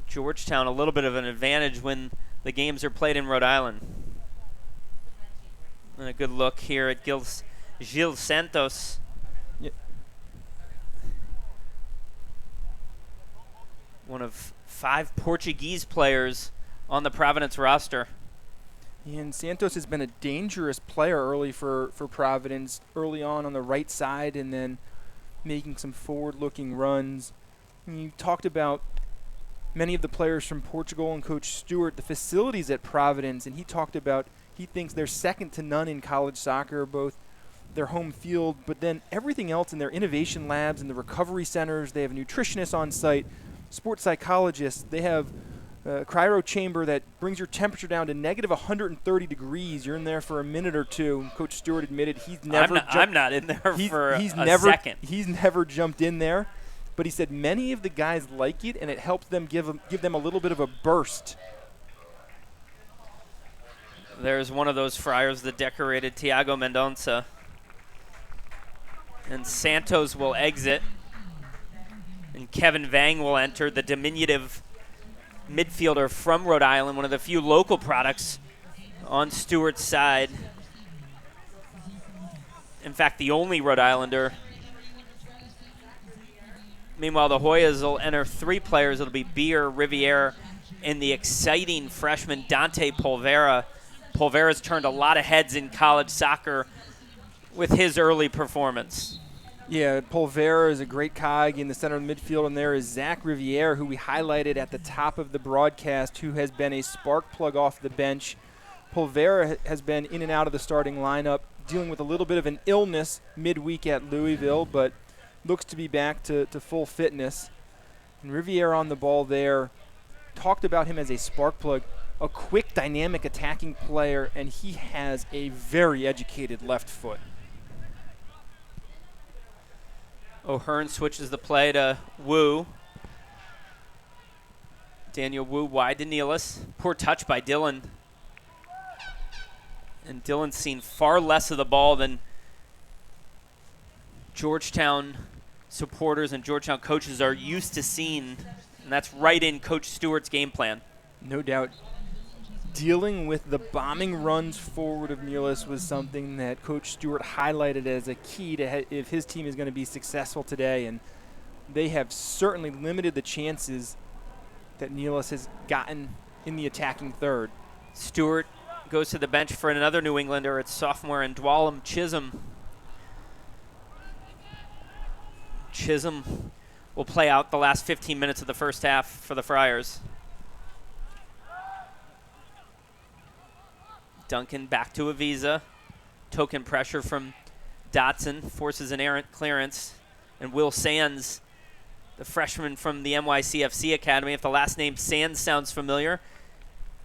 Georgetown a little bit of an advantage when the games are played in Rhode Island. And a good look here at Gil Santos. Yeah. One of 5 Portuguese players on the Providence roster. And Santos has been a dangerous player early for Providence, early on the right side, and then making some forward-looking runs. And you talked about many of the players from Portugal and Coach Stewart, the facilities at Providence, and he talked about he thinks they're second to none in college soccer, both their home field, but then everything else in their innovation labs and the recovery centers. They have nutritionists on site, sports psychologists. They have a cryo chamber that brings your temperature down to negative 130 degrees. You're in there for a minute or two. Coach Stewart admitted he's never I'm not in there for a second. He's never jumped in there, but he said many of the guys like it, and it helps them give them a little bit of a burst. There's one of those friars, the decorated Thiago Mendonça. And Santos will exit. And Kevin Vang will enter, the diminutive midfielder from Rhode Island, one of the few local products on Stewart's side. In fact, the only Rhode Islander. Meanwhile, the Hoyas will enter 3 players. It'll be Beer, Riviere, and the exciting freshman Dante Polvera. Polvera's turned a lot of heads in college soccer with his early performance. Yeah, Polvera is a great cog in the center of the midfield, and there is Zach Riviere, who we highlighted at the top of the broadcast, who has been a spark plug off the bench. Polvera has been in and out of the starting lineup, dealing with a little bit of an illness midweek at Louisville, but looks to be back to full fitness. And Riviere on the ball there, talked about him as a spark plug, a quick, dynamic attacking player, and he has a very educated left foot. O'Hearn switches the play to Wu. Daniel Wu wide to Nealis. Poor touch by Dillon. And Dillon's seen far less of the ball than Georgetown supporters and Georgetown coaches are used to seeing. And that's right in Coach Stewart's game plan. No doubt. Dealing with the bombing runs forward of Nealis was something that Coach Stewart highlighted as a key to if his team is going to be successful today, and they have certainly limited the chances that Nealis has gotten in the attacking third. Stewart goes to the bench for another New Englander. It's sophomore Ndwalum Chisholm. Chisholm will play out the last 15 minutes of the first half for the Friars. Duncan back to Avisa. Token pressure from Dotson forces an errant clearance, and Will Sands, the freshman from the NYCFC Academy, if the last name Sands sounds familiar,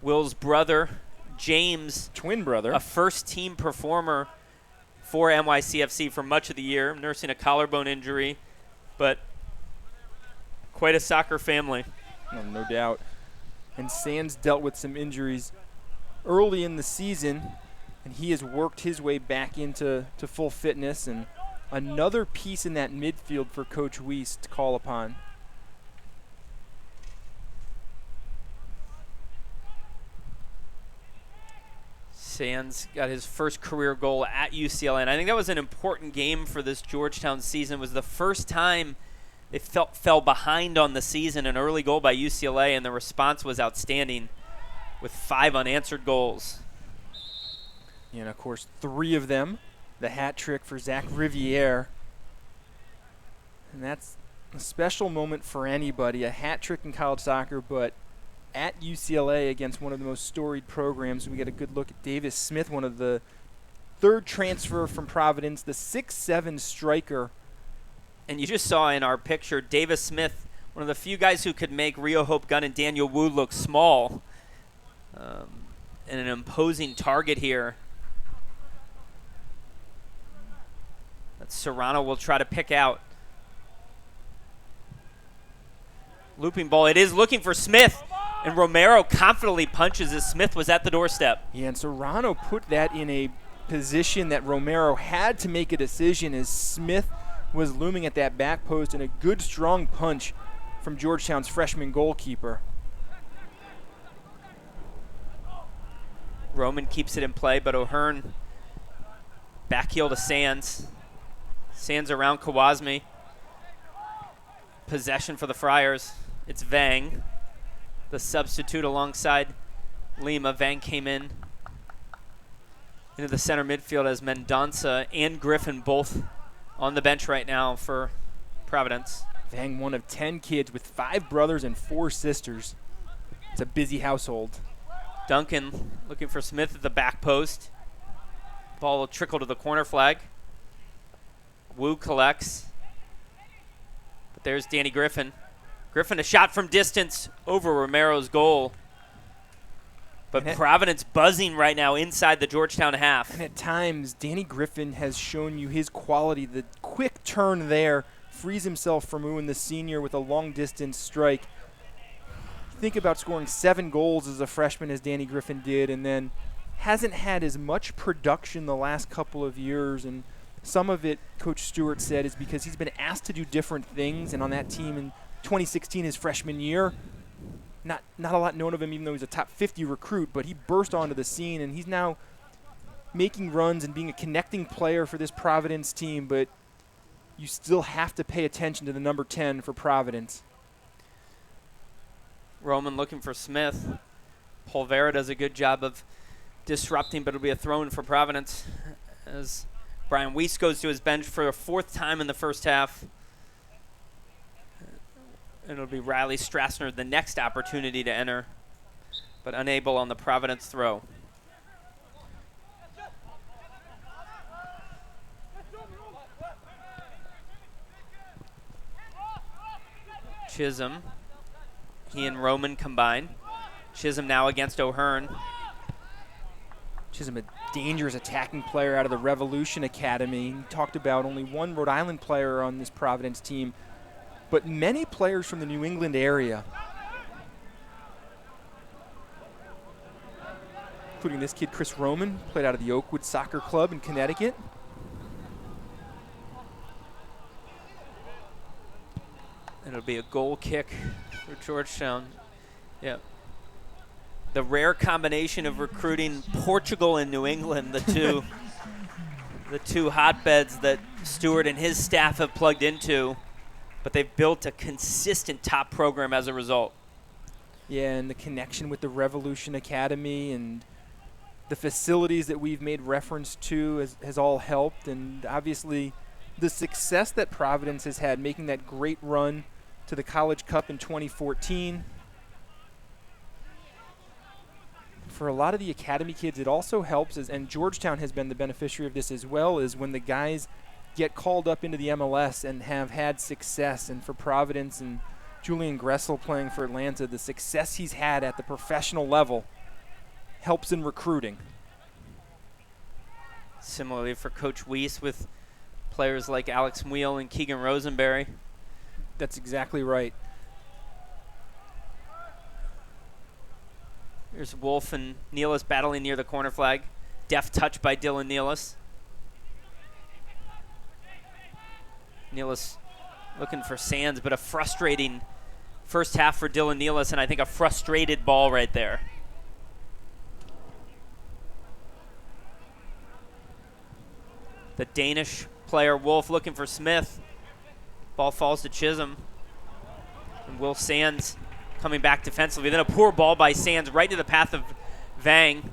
Will's brother, James, twin brother, a first-team performer for NYCFC for much of the year, nursing a collarbone injury, but quite a soccer family. No doubt. And Sands dealt with some injuries early in the season, and he has worked his way back into full fitness, and another piece in that midfield for Coach Weiss to call upon. Sands got his first career goal at UCLA, and I think that was an important game for this Georgetown season. It was the first time they fell behind on the season, an early goal by UCLA, and the response was outstanding with 5 unanswered goals. And, of course, 3 of them, the hat trick for Zach Riviere. And that's a special moment for anybody, a hat trick in college soccer, but at UCLA against one of the most storied programs. We get a good look at Davis Smith, one of the third transfer from Providence, the 6'7" striker. And you just saw in our picture Davis Smith, one of the few guys who could make Rio Hope Gunn and Daniel Wu look small, and an imposing target here that Serrano will try to pick out. Looping ball, it is looking for Smith, and Romero confidently punches as Smith was at the doorstep. Yeah, and Serrano put that in a position that Romero had to make a decision as Smith was looming at that back post, and a good strong punch from Georgetown's freshman goalkeeper. Roman keeps it in play, but O'Hearn back heel to Sands. Sands around Kawasmi. Possession for the Friars. It's Vang, the substitute alongside Lima. Vang came in into the center midfield as Mendonça and Griffin both on the bench right now for Providence. Vang, one of 10 kids with 5 brothers and 4 sisters. It's a busy household. Duncan looking for Smith at the back post. Ball will trickle to the corner flag. Wu collects. But there's Danny Griffin. Griffin, a shot from distance over Romero's goal. But Providence buzzing right now inside the Georgetown half. And at times, Danny Griffin has shown you his quality. The quick turn there frees himself from Wu, the senior, with a long-distance strike. Think about scoring 7 goals as a freshman as Danny Griffin did, and then hasn't had as much production the last couple of years. And some of it, Coach Stewart said, is because he's been asked to do different things. And on that team in 2016, his freshman year, not a lot known of him, even though he's a top 50 recruit, but he burst onto the scene, and he's now making runs and being a connecting player for this Providence team. But you still have to pay attention to the number 10 for Providence. Roman looking for Smith. Polvera does a good job of disrupting, but it'll be a throw-in for Providence as Brian Weiss goes to his bench for a 4th time in the first half. And it'll be Riley Strassner the next opportunity to enter, but unable on the Providence throw. Chisholm. He and Roman combine. Chisholm now against O'Hearn. Chisholm, a dangerous attacking player out of the Revolution Academy. He talked about only 1 Rhode Island player on this Providence team, but many players from the New England area, including this kid, Chris Roman, played out of the Oakwood Soccer Club in Connecticut. It'll be a goal kick for Georgetown. Yeah. The rare combination of recruiting Portugal and New England, the two hotbeds that Stewart and his staff have plugged into, but they've built a consistent top program as a result. Yeah, and the connection with the Revolution Academy and the facilities that we've made reference to has all helped, and obviously the success that Providence has had, making that great run to the College Cup in 2014. for a lot of the academy kids, it also helps, and Georgetown has been the beneficiary of this as well, is when the guys get called up into the MLS and have had success. And for Providence and Julian Gressel playing for Atlanta, the success he's had at the professional level helps in recruiting. Similarly for Coach Weiss with players like Alex Muehl and Keegan Rosenberry. That's exactly right. Here's Wolf and Nealis battling near the corner flag. Deft touch by Dylan Nealis. Nealis looking for Sands, but a frustrating first half for Dylan Nealis, and I think a frustrated ball right there. The Danish player, Wolf, looking for Smith. Ball falls to Chisholm. And Will Sands coming back defensively. Then a poor ball by Sands right to the path of Vang.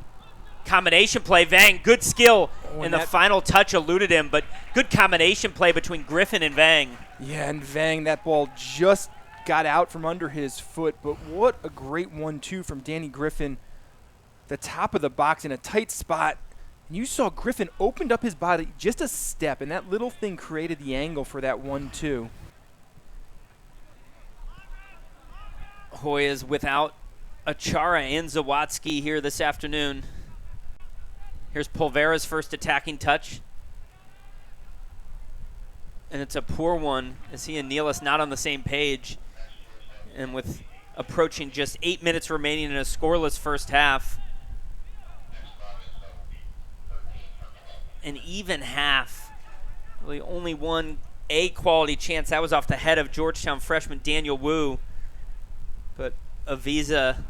Combination play, Vang, good skill. And the final touch eluded him, but good combination play between Griffin and Vang. Yeah, and Vang, that ball just got out from under his foot, but what a great 1-2 from Danny Griffin. The top of the box in a tight spot. And you saw Griffin opened up his body just a step, and that little thing created the angle for that 1-2. Hoyas without Achara and Zawadzki here this afternoon. Here's Polvera's first attacking touch. And it's a poor one as he and Nealis not on the same page. And with approaching just 8 minutes remaining in a scoreless first half. An even half. Really only one A-quality chance. That was off the head of Georgetown freshman Daniel Wu. But Avisa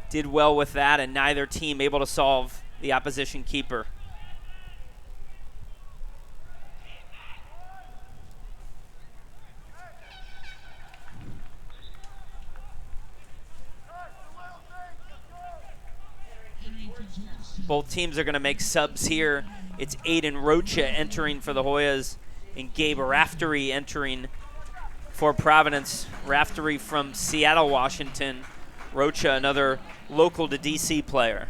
did well with that, and neither team able to solve the opposition keeper. Both teams are going to make subs here. It's Aiden Rocha entering for the Hoyas and Gabe Raftery entering for Providence. Raftery from Seattle, Washington. Rocha, another local to DC player.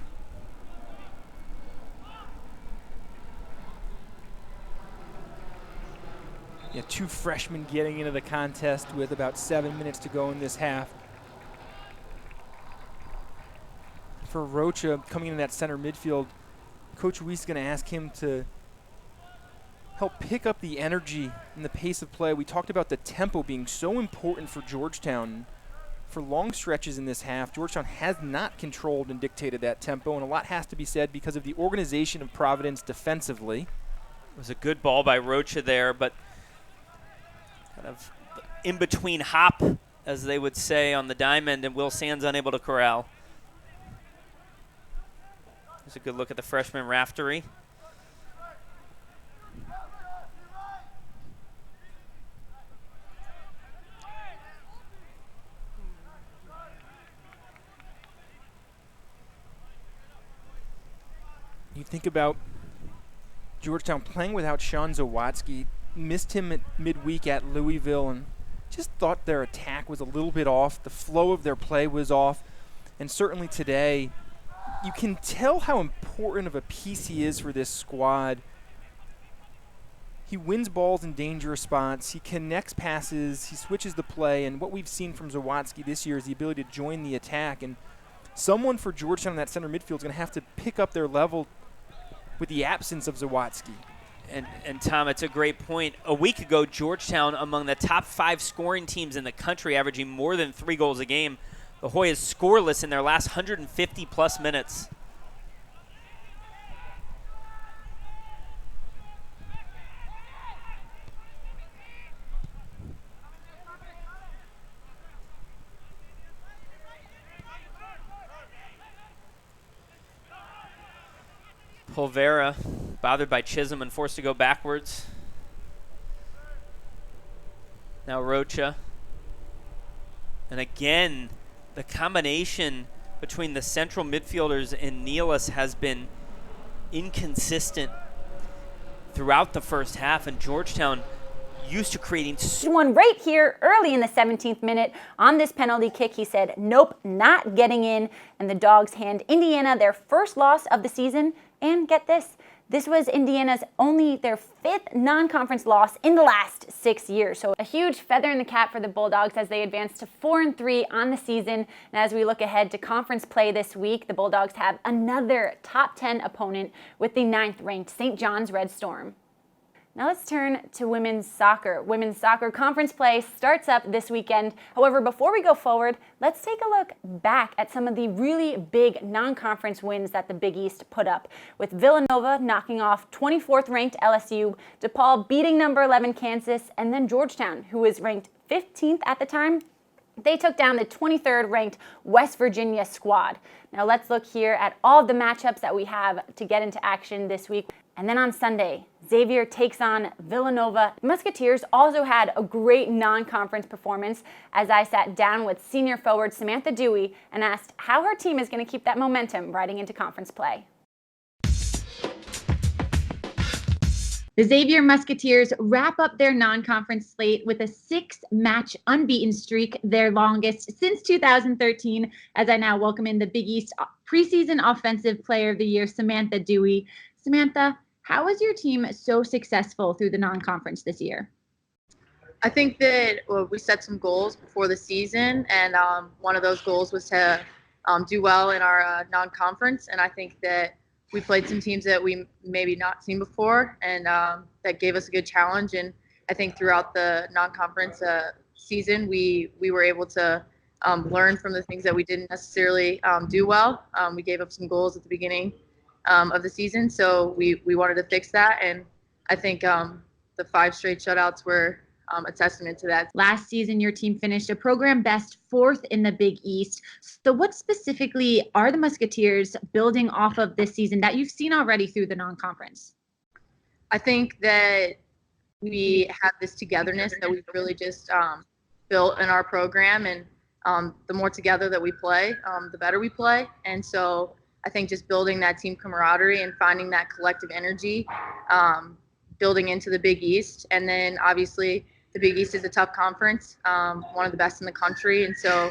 Yeah, two freshmen getting into the contest with about 7 minutes to go in this half. For Rocha coming into that center midfield, Coach Weiss is going to ask him to help pick up the energy and the pace of play. We talked about the tempo being so important for Georgetown. For long stretches in this half, Georgetown has not controlled and dictated that tempo, and a lot has to be said because of the organization of Providence defensively. It was a good ball by Rocha there, but kind of in between hop, as they would say on the diamond, and Will Sands unable to corral. There's a good look at the freshman Raftery. You think about Georgetown playing without Sean Zawadzki, missed him at midweek at Louisville, and just thought their attack was a little bit off. The flow of their play was off. And certainly today, you can tell how important of a piece he is for this squad. He wins balls in dangerous spots. He connects passes. He switches the play. And what we've seen from Zawadzki this year is the ability to join the attack. And someone for Georgetown in that center midfield is going to have to pick up their level with the absence of Zawadzki. And Tom, it's a great point. A week ago, Georgetown among the top 5 scoring teams in the country, averaging more than 3 goals a game. The Hoyas scoreless in their last 150-plus minutes. Polvera bothered by Chisholm and forced to go backwards. Now Rocha. And again, the combination between the central midfielders and Nealis has been inconsistent throughout the first half, and Georgetown used to creating one right here early in the 17th minute on this penalty kick. He said, nope, not getting in. And the Dogs hand Indiana their first loss of the season. And get this was Indiana's only their 5th non-conference loss in the last 6 years. So a huge feather in the cap for the Bulldogs as they advance to 4-3 on the season. And as we look ahead to conference play this week, the Bulldogs have another top 10 opponent with the 9th-ranked St. John's Red Storm. Now let's turn to women's soccer. Women's soccer conference play starts up this weekend. However, before we go forward, let's take a look back at some of the really big non-conference wins that the Big East put up, with Villanova knocking off 24th-ranked LSU, DePaul beating number 11 Kansas, and then Georgetown, who was ranked 15th at the time. They took down the 23rd-ranked West Virginia squad. Now let's look here at all of the matchups that we have to get into action this week. And then on Sunday, Xavier takes on Villanova. Musketeers also had a great non-conference performance as I sat down with senior forward Samantha Dewey and asked how her team is going to keep that momentum riding into conference play. The Xavier Musketeers wrap up their non-conference slate with a 6-match unbeaten streak, their longest since 2013, as I now welcome in the Big East preseason Offensive Player of the Year, Samantha Dewey. Samantha, how was your team so successful through the non-conference this year? I think that we set some goals before the season, and one of those goals was to do well in our non-conference, and I think that we played some teams that we maybe not seen before, and that gave us a good challenge. And I think throughout the non-conference season, we were able to learn from the things that we didn't necessarily do well. We gave up some goals at the beginning of the season, so we wanted to fix that. And I think the 5 straight shutouts were a testament to that. Last season, your team finished a program best 4th in the Big East. So what specifically are the Musketeers building off of this season that you've seen already through the non-conference? I think that we have this togetherness that we've really just built in our program, and the more together that we play, the better we play. And so I think just building that team camaraderie and finding that collective energy, building into the Big East. And then obviously the Big East is a tough conference, one of the best in the country. And so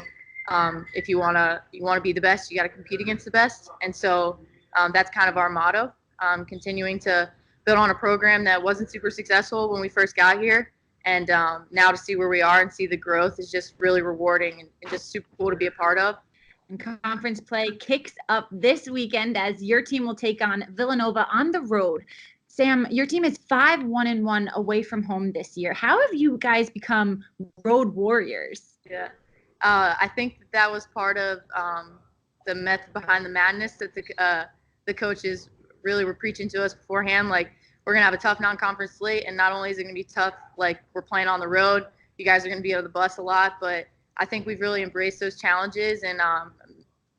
if you want to be the best, you got to compete against the best. And so that's kind of our motto, continuing to build on a program that wasn't super successful when we first got here. And now to see where we are and see the growth is just really rewarding and just super cool to be a part of. And conference play kicks up this weekend as your team will take on Villanova on the road. Sam, your team is 5-1-1 away from home this year. How have you guys become road warriors? Yeah, I think that was part of the method behind the madness that the coaches really were preaching to us beforehand. Like, we're going to have a tough non-conference slate, and not only is it going to be tough, like, we're playing on the road, you guys are going to be on the bus a lot, but I think we've really embraced those challenges and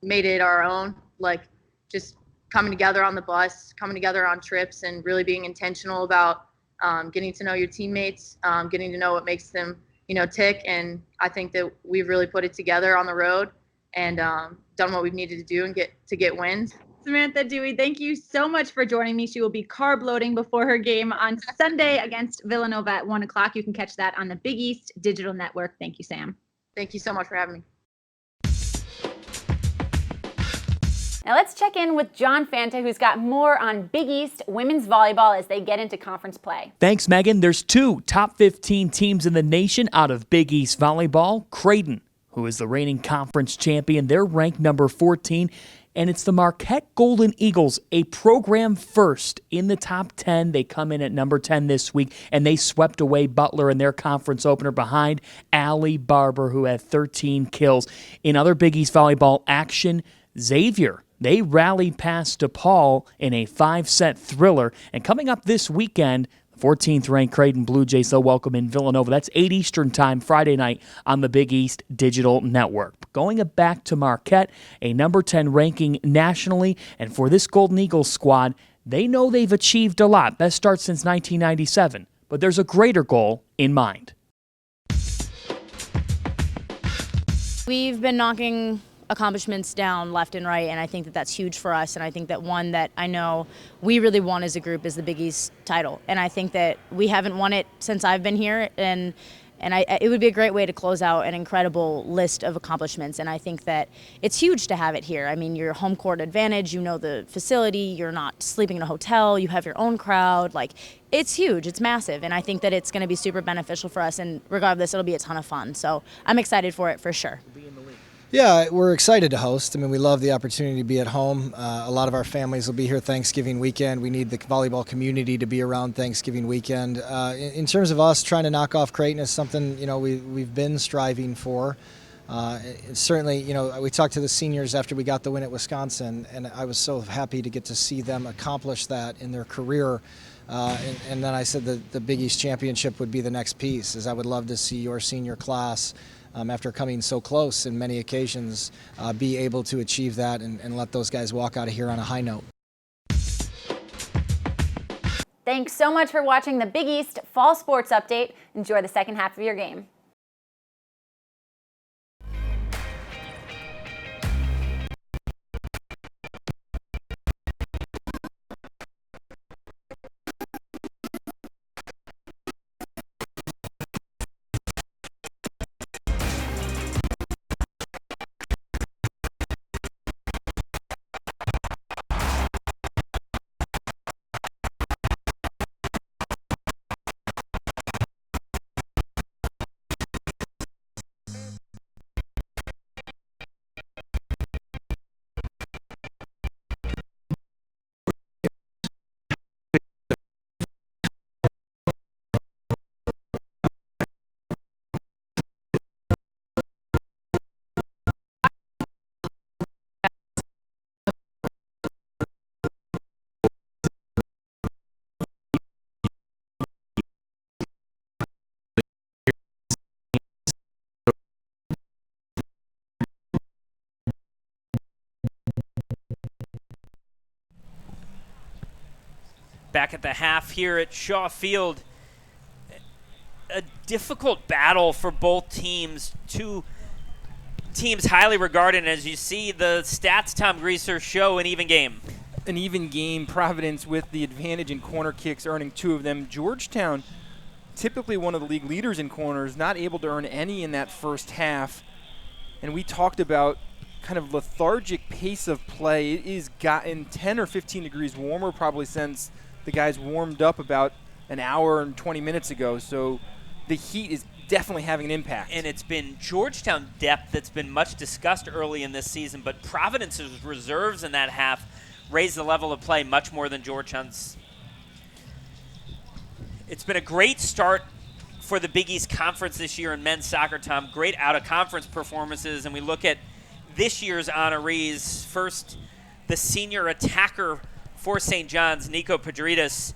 made it our own, like just coming together on the bus, coming together on trips, and really being intentional about getting to know your teammates, getting to know what makes them, tick. And I think that we've really put it together on the road and done what we've needed to do and get wins. Samantha Dewey, thank you so much for joining me. She will be carb loading before her game on Sunday against Villanova at 1 o'clock. You can catch that on the Big East Digital Network. Thank you, Sam. Thank you so much for having me. Now let's check in with John Fanta, who's got more on Big East women's volleyball as they get into conference play. Thanks, Megan. There's 2 top 15 teams in the nation out of Big East volleyball. Creighton, who is the reigning conference champion, they're ranked number 14. And it's the Marquette Golden Eagles, a program first in the top 10. They come in at number 10 this week, and they swept away Butler in their conference opener behind Allie Barber, who had 13 kills. In other Big East volleyball action, Xavier, they rallied past DePaul in a 5-set thriller. And coming up this weekend, 14th-ranked Creighton Blue Jays, they'll welcome in Villanova. That's 8 Eastern time, Friday night on the Big East Digital Network. Going back to Marquette, a number 10 ranking nationally, and for this Golden Eagles squad, they know they've achieved a lot. Best start since 1997, but there's a greater goal in mind. We've been knocking accomplishments down left and right, and I think that that's huge for us. And I think that one that I know we really want as a group is the Big East title. And I think that we haven't won it since I've been here, and it would be a great way to close out an incredible list of accomplishments. And I think that it's huge to have it here. I mean, your home court advantage, you know the facility, you're not sleeping in a hotel, you have your own crowd. Like, it's huge, it's massive. And I think that it's going to be super beneficial for us. And regardless, it'll be a ton of fun. So I'm excited for it for sure. Yeah, we're excited to host. I mean, we love the opportunity to be at home. A lot of our families will be here Thanksgiving weekend. We need the volleyball community to be around Thanksgiving weekend. In terms of us trying to knock off Creighton is something, we've been striving for. Certainly, we talked to the seniors after we got the win at Wisconsin, and I was so happy to get to see them accomplish that in their career. And then I said that the Big East Championship would be the next piece, as I would love to see your senior class, after coming so close in many occasions, be able to achieve that and let those guys walk out of here on a high note. Thanks so much for watching the Big East Fall Sports Update. Enjoy the second half of your game. Back at the half here at Shaw Field. A difficult battle for both teams. Two teams highly regarded, and as you see the stats, Tom Greaser, show an even game. An even game. Providence with the advantage in corner kicks, earning 2 of them. Georgetown, typically one of the league leaders in corners, not able to earn any in that first half. And we talked about kind of lethargic pace of play. It is gotten 10 or 15 degrees warmer probably since the guys warmed up about an hour and 20 minutes ago. So the heat is definitely having an impact. And it's been Georgetown depth that's been much discussed early in this season, but Providence's reserves in that half raised the level of play much more than Georgetown's. It's been a great start for the Big East Conference this year in men's soccer, Tom. Great out-of-conference performances, and we look at this year's honorees. First, the senior attacker for St. John's, Nico Pedritas.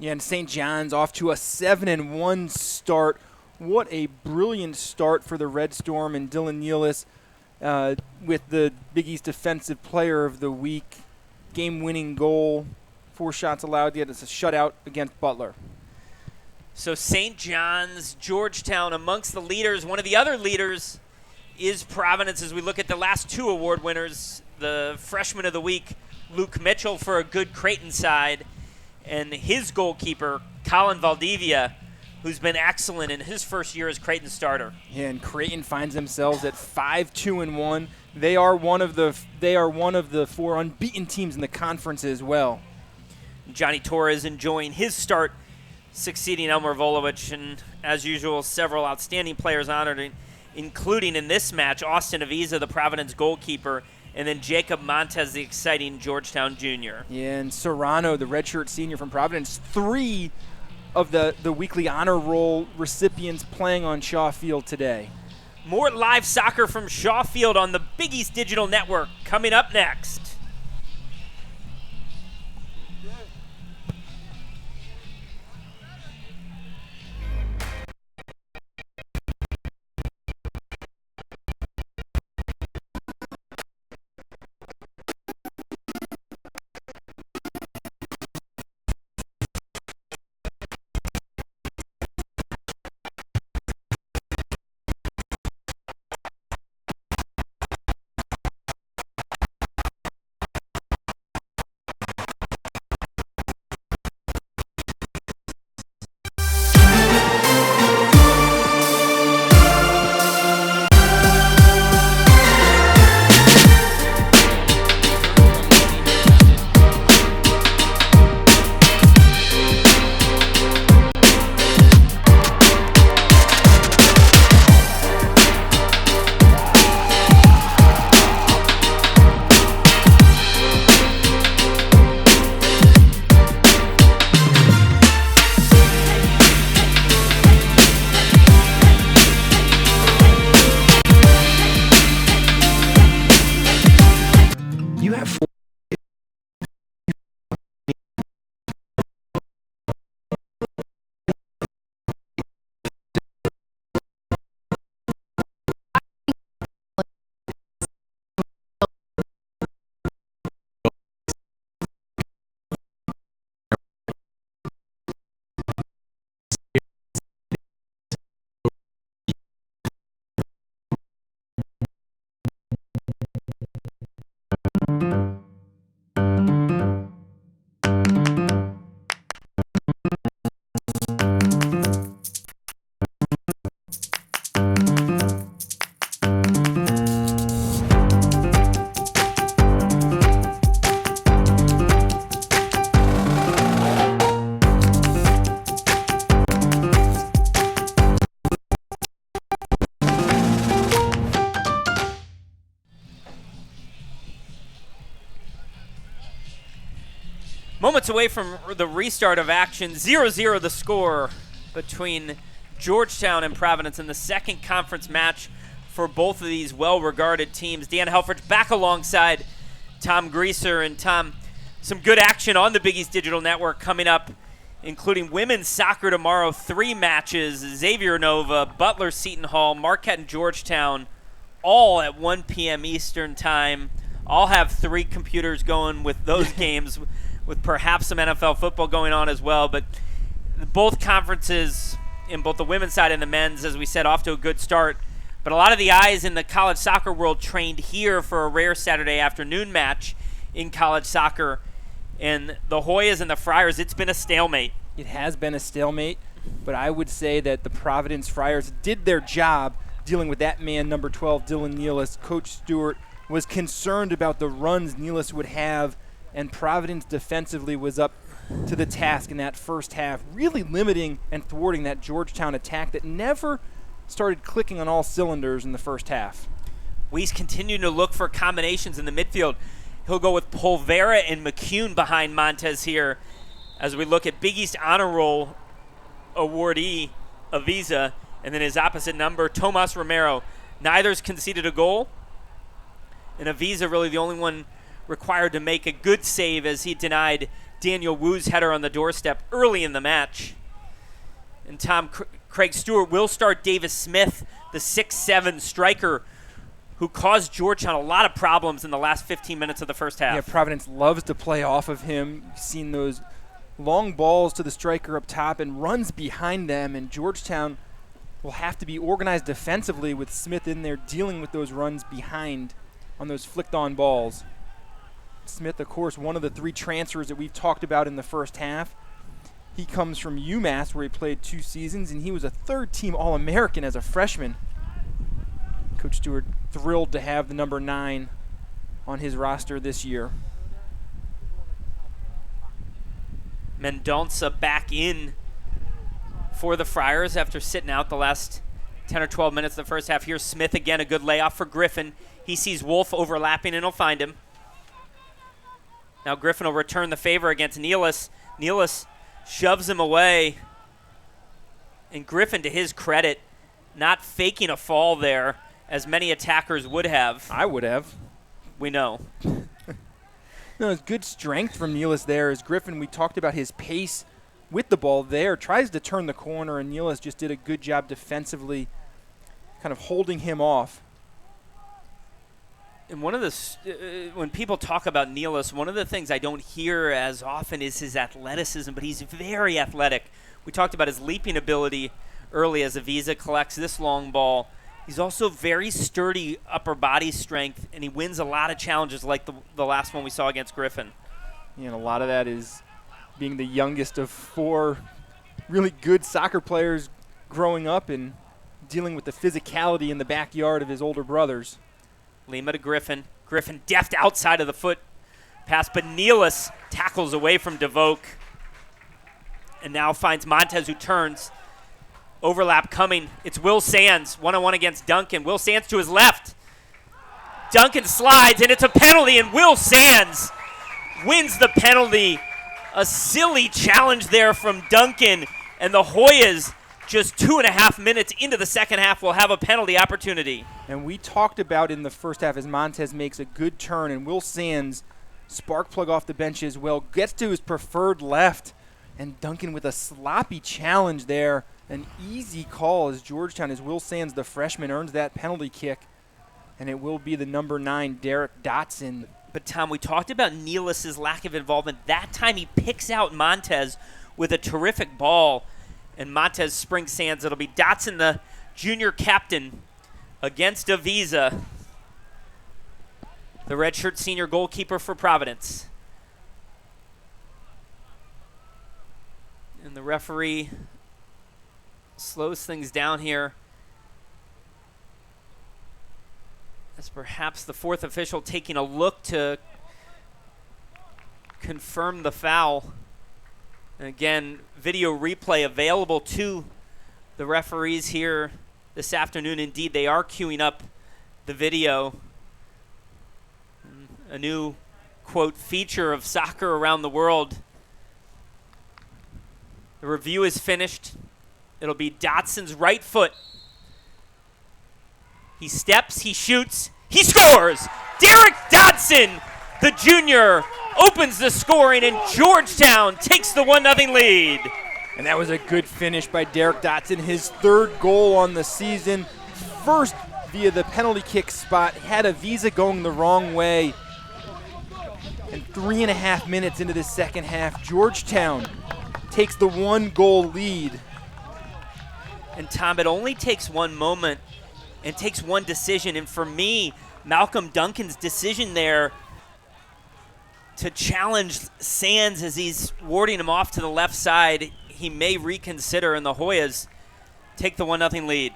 Yeah, and St. John's off to a 7-1 start. What a brilliant start for the Red Storm, and Dylan Nealis with the Big East Defensive Player of the Week. Game-winning goal, 4 shots allowed, yet it's a shutout against Butler. So St. John's, Georgetown amongst the leaders. One of the other leaders is Providence as we look at the last 2 award winners. The Freshman of the Week, Luke Mitchell, for a good Creighton side, and his goalkeeper, Colin Valdivia, who's been excellent in his first year as Creighton starter. Yeah, and Creighton finds themselves at 5-2-1. They are one of the 4 unbeaten teams in the conference as well. Johnny Torres enjoying his start, succeeding Elmer Volovich, and as usual, several outstanding players honored, including in this match Austin Aviza, the Providence goalkeeper, and then Jacob Montez, the exciting Georgetown junior. Yeah, and Serrano, the redshirt senior from Providence, 3 of the weekly honor roll recipients playing on Shaw Field today. More live soccer from Shaw Field on the Big East Digital Network coming up next. Moments away from the restart of action, 0-0 the score between Georgetown and Providence in the second conference match for both of these well-regarded teams. Dan Helfrich back alongside Tom Greaser. And Tom, some good action on the Big East Digital Network coming up, including women's soccer tomorrow, 3 matches, Xavier Nova, Butler Seton Hall, Marquette and Georgetown, all at 1 p.m. Eastern time. All have 3 computers going with those games, with perhaps some NFL football going on as well. But both conferences, in both the women's side and the men's, as we said, off to a good start. But a lot of the eyes in the college soccer world trained here for a rare Saturday afternoon match in college soccer. And the Hoyas and the Friars, it's been a stalemate. It has been a stalemate, but I would say that the Providence Friars did their job dealing with that man, number 12, Dylan Nealis. Coach Stewart was concerned about the runs Nealis would have, and Providence defensively was up to the task in that first half, really limiting and thwarting that Georgetown attack that never started clicking on all cylinders in the first half. Weiss continuing to look for combinations in the midfield. He'll go with Polvera and McCune behind Montez here as we look at Big East Honor Roll awardee Avisa, and then his opposite number, Tomas Romero. Neither's conceded a goal, and Avisa really the only one required to make a good save as he denied Daniel Wu's header on the doorstep early in the match. And Craig Stewart will start Davis Smith, the 6'7 striker who caused Georgetown a lot of problems in the last 15 minutes of the first half. Yeah, Providence loves to play off of him. You've seen those long balls to the striker up top and runs behind them, and Georgetown will have to be organized defensively with Smith in there dealing with those runs behind on those flicked-on balls. Smith, of course, one of the 3 transfers that we've talked about in the first half. He comes from UMass, where he played 2 seasons, and he was a third-team All-American as a freshman. Coach Stewart thrilled to have the number 9 on his roster this year. Mendonça back in for the Friars after sitting out the last 10 or 12 minutes of the first half. Here's Smith again, a good layoff for Griffin. He sees Wolf overlapping and he'll find him. Now Griffin will return the favor against Nealis. Nealis shoves him away. And Griffin, to his credit, not faking a fall there as many attackers would have. I would have. We know. No, it's good strength from Nealis there. As Griffin, we talked about his pace with the ball there, tries to turn the corner, and Nealis just did a good job defensively kind of holding him off. And one of the when people talk about Nealis, one of the things I don't hear as often is his athleticism, but he's very athletic. We talked about his leaping ability early as Avisa collects this long ball. He's also very sturdy upper body strength, and he wins a lot of challenges like the last one we saw against Griffin. Yeah, and a lot of that is being the youngest of 4 really good soccer players growing up and dealing with the physicality in the backyard of his older brothers. Lima to Griffin. Griffin deft outside of the foot pass, but Nealis tackles away from DeVoke and now finds Montez, who turns. Overlap coming. It's Will Sands, one-on-one against Duncan. Will Sands to his left. Duncan slides, and it's a penalty, and Will Sands wins the penalty. A silly challenge there from Duncan, and the Hoyas, just 2.5 minutes into the second half, will have a penalty opportunity. And we talked about in the first half as Montez makes a good turn, and Will Sands, spark plug off the bench as well, gets to his preferred left, and Duncan with a sloppy challenge there. An easy call as Georgetown, as Will Sands, the freshman, earns that penalty kick, and it will be the number 9, Derek Dotson. But, Tom, we talked about Nealis' lack of involvement. That time he picks out Montez with a terrific ball, and Montez springs Sands. It'll be Dotson, the junior captain, against Avisa, the redshirt senior goalkeeper for Providence. And the referee slows things down here as perhaps the 4th official taking a look to confirm the foul. And again, video replay available to the referees here this afternoon. Indeed, they are queuing up the video. A new, quote, feature of soccer around the world The review is finished. It'll be Dotson's right foot. He steps, he shoots, he scores! Derek Dotson, the junior, opens the scoring, and Georgetown takes the 1-0 lead. And that was a good finish by Derek Dotson, his third goal on the season. First via the penalty kick spot, had a visa going the wrong way. And 3.5 minutes into the second half, Georgetown takes the 1-goal lead. And Tom, it only takes one moment and takes one decision. And for me, Malcolm Duncan's decision there to challenge Sands as he's warding him off to the left side, he may reconsider, and the Hoyas take the 1-0 lead.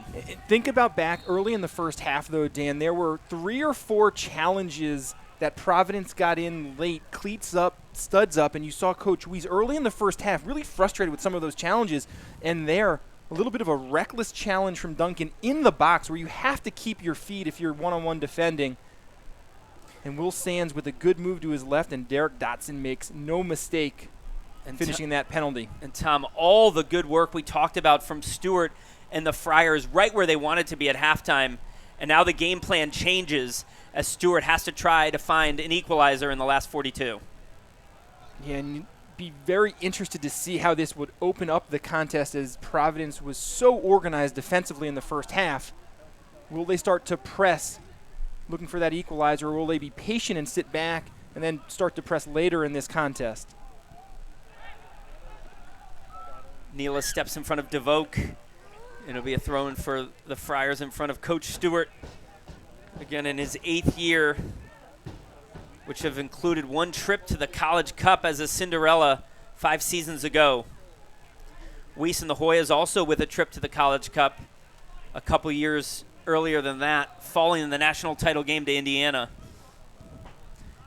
Think about back early in the first half, though, Dan. There were 3 or 4 challenges that Providence got in late, cleats up, studs up, and you saw Coach Weiss early in the first half really frustrated with some of those challenges. And there, a little bit of a reckless challenge from Duncan in the box where you have to keep your feet if you're one-on-one defending. And Will Sands with a good move to his left, and Derek Dotson makes no mistake in finishing that penalty. And Tom, all the good work we talked about from Stewart and the Friars right where they wanted to be at halftime, and now the game plan changes as Stewart has to try to find an equalizer in the last 42. Yeah, and you'd be very interested to see how this would open up the contest, as Providence was so organized defensively in the first half. Will they start to press, looking for that equalizer, or will they be patient and sit back and then start to press later in this contest? Neela steps in front of DeVoke, and it'll be a throw-in for the Friars in front of Coach Stewart. Again, in his 8th year, which have included one trip to the College Cup as a Cinderella 5 seasons ago. Weiss and the Hoyas also with a trip to the College Cup a couple years earlier than that, falling in the national title game to Indiana.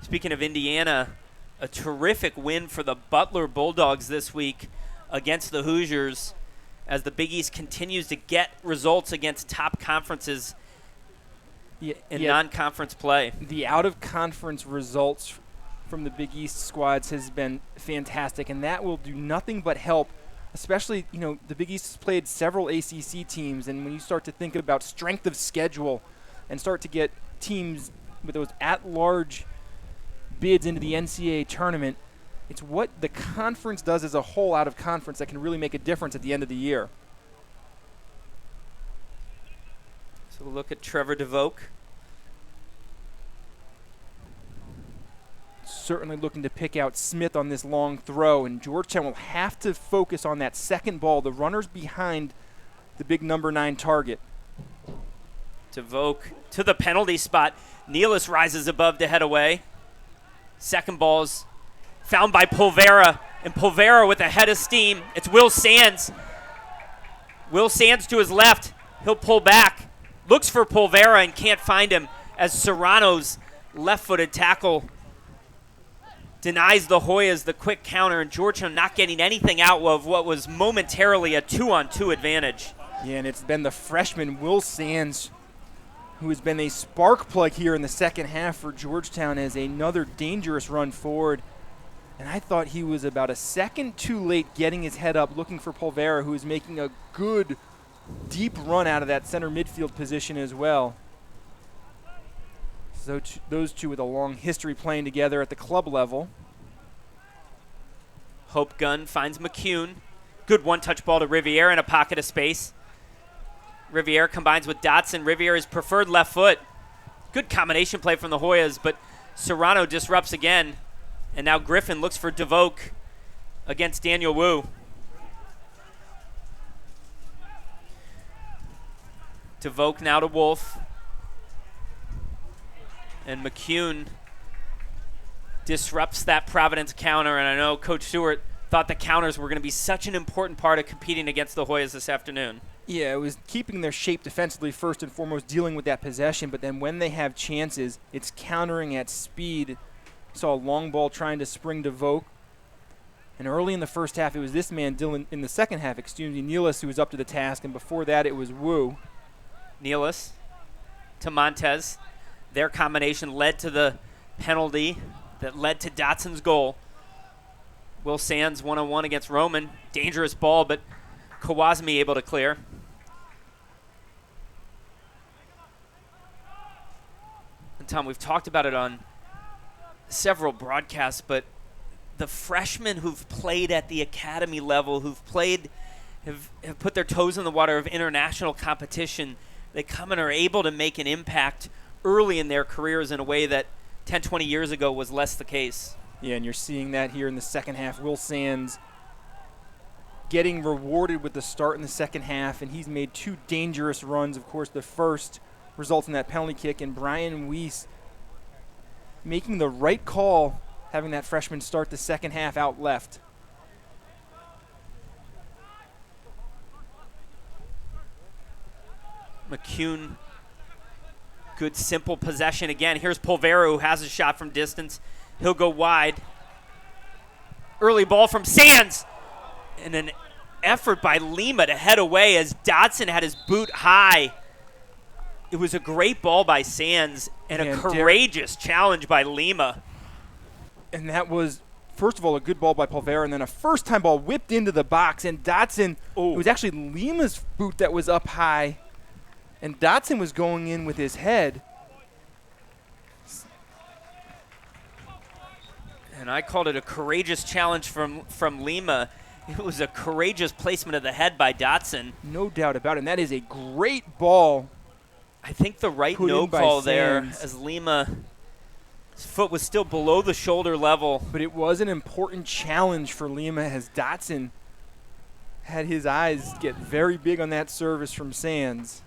Speaking of Indiana, a terrific win for the Butler Bulldogs this week against the Hoosiers as the Big East continues to get results against top conferences in non-conference play. The out-of-conference results from the Big East squads has been fantastic, and that will do nothing but help, especially, the Big East has played several ACC teams, and when you start to think about strength of schedule and start to get teams with those at-large bids into the NCAA tournament, it's what the conference does as a whole out of conference that can really make a difference at the end of the year. So we'll look at Trevor DeVoke. Certainly looking to pick out Smith on this long throw, and Georgetown will have to focus on that second ball. The runner's behind the big number 9 target. DeVoke to the penalty spot. Nealis rises above to head away. Second ball's found by Pulvera, and Pulvera with a head of steam. It's Will Sands. Will Sands to his left. He'll pull back. Looks for Pulvera and can't find him as Serrano's left-footed tackle denies the Hoyas the quick counter, and Georgetown not getting anything out of what was momentarily a 2-on-2 advantage. Yeah, and it's been the freshman Will Sands who has been a spark plug here in the second half for Georgetown as another dangerous run forward. And I thought he was about a second too late getting his head up looking for Pulvera, who is making a good deep run out of that center midfield position as well. So those two with a long history playing together at the club level. Hope Gunn finds McCune. Good one-touch ball to Riviere in a pocket of space. Riviere combines with Dotson. Riviere's preferred left foot. Good combination play from the Hoyas, but Serrano disrupts again. And now Griffin looks for DeVoke against Daniel Wu. DeVoke now to Wolf. And McCune disrupts that Providence counter, and I know Coach Stewart thought the counters were going to be such an important part of competing against the Hoyas this afternoon. Yeah, it was keeping their shape defensively first and foremost, dealing with that possession, but then when they have chances, it's countering at speed. Saw a long ball trying to spring DeVoke, and early in the first half, it was this man, Dylan, in the second half, Nealis, who was up to the task, and before that, it was Wu. Nealis to Montez. Their combination led to the penalty that led to Dotson's goal. Will Sands one-on-one against Roman. Dangerous ball, but Kawasmi able to clear. And Tom, we've talked about it on several broadcasts, but the freshmen who've played at the academy level, who've played, have put their toes in the water of international competition, they come and are able to make an impact early in their careers in a way that 10, 20 years ago was less the case. Yeah, and you're seeing that here in the second half. Will Sands getting rewarded with the start in the second half, and he's made 2 dangerous runs. Of course, the first results in that penalty kick, and Brian Weiss making the right call, having that freshman start the second half out left. McCune, good simple possession again. Here's Polvera, who has a shot from distance. He'll go wide. Early ball from Sands. And an effort by Lima to head away as Dotson had his boot high. It was a great ball by Sands and a courageous challenge by Lima. And that was, first of all, a good ball by Polvera, and then a first-time ball whipped into the box. And Dotson, it was actually Lima's boot that was up high, and Dotson was going in with his head. And I called it a courageous challenge from Lima. It was a courageous placement of the head by Dotson. No doubt about it. And that is a great ball. I think the right no call there, as Lima's foot was still below the shoulder level. But it was an important challenge for Lima as Dotson had his eyes get very big on that service from Sands.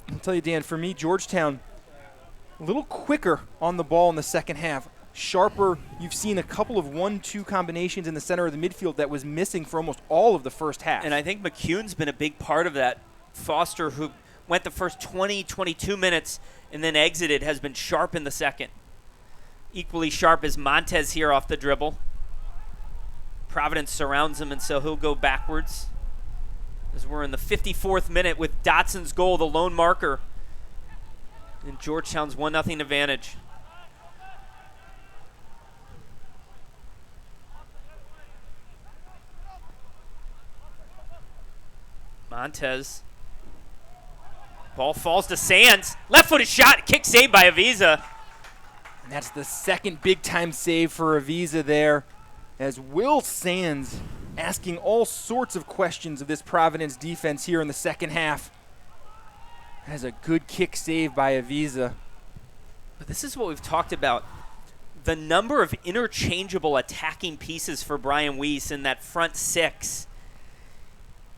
I'll tell you, Dan, for me, Georgetown, a little quicker on the ball in the second half. Sharper, you've seen a couple of 1-2 combinations in the center of the midfield that was missing for almost all of the first half. And I think McCune's been a big part of that. Foster, who went the first 20, 22 minutes and then exited, has been sharp in the second. Equally sharp as Montez here off the dribble. Providence surrounds him, and so he'll go backwards. As we're in the 54th minute with Dotson's goal, the lone marker. And Georgetown's 1-0 advantage. Montez. Ball falls to Sands. Left-footed shot. Kick saved by Avisa. And that's the second big-time save for Avisa there, as Will Sands asking all sorts of questions of this Providence defense here in the second half. Has a good kick save by Avisa. But this is what we've talked about. The number of interchangeable attacking pieces for Brian Weiss in that front six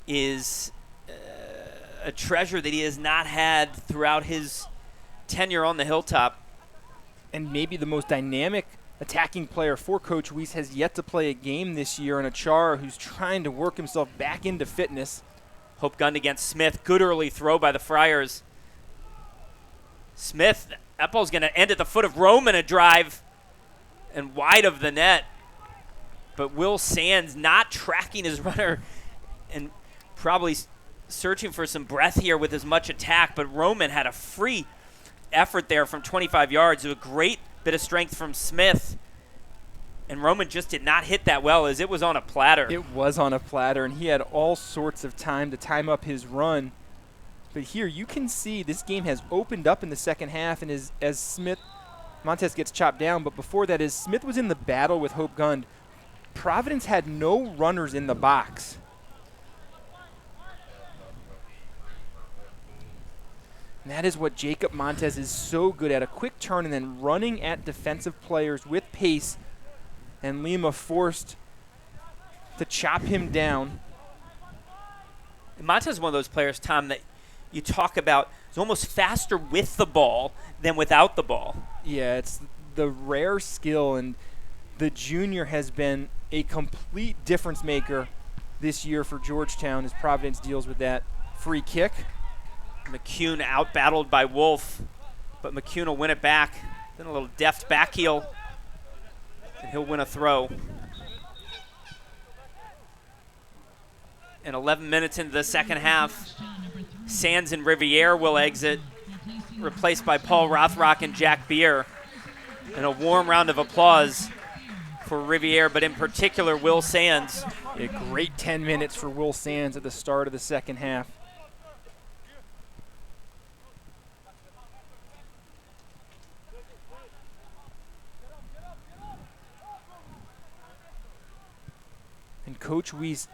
is a treasure that he has not had throughout his tenure on the Hilltop. And maybe the most dynamic attacking player for Coach Weiss has yet to play a game this year, and Achara, who's trying to work himself back into fitness. Hope gunned against Smith. Good early throw by the Friars. Smith, that ball's going to end at the foot of Roman, a drive, and wide of the net. But Will Sands not tracking his runner and probably searching for some breath here with as much attack, but Roman had a free effort there from 25 yards. A great bit of strength from Smith, and Roman just did not hit that well as it was on a platter. It was on a platter, and he had all sorts of time to time up his run. But here you can see this game has opened up in the second half, and as Montez gets chopped down, but before that, as Smith was in the battle with Hope Gund, Providence had no runners in the box. And that is what Jacob Montez is so good at, a quick turn and then running at defensive players with pace. And Lima forced to chop him down. Montez is one of those players, Tom, that you talk about is almost faster with the ball than without the ball. Yeah, it's the rare skill, and the junior has been a complete difference maker this year for Georgetown as Providence deals with that free kick. McCune out-battled by Wolf, but McCune will win it back. Then a little deft back heel, and he'll win a throw. And 11 minutes into the second half, Sands and Riviere will exit, replaced by Paul Rothrock and Jack Beer. And a warm round of applause for Riviere, but in particular Will Sands. A great 10 minutes for Will Sands at the start of the second half. And Coach Weiss,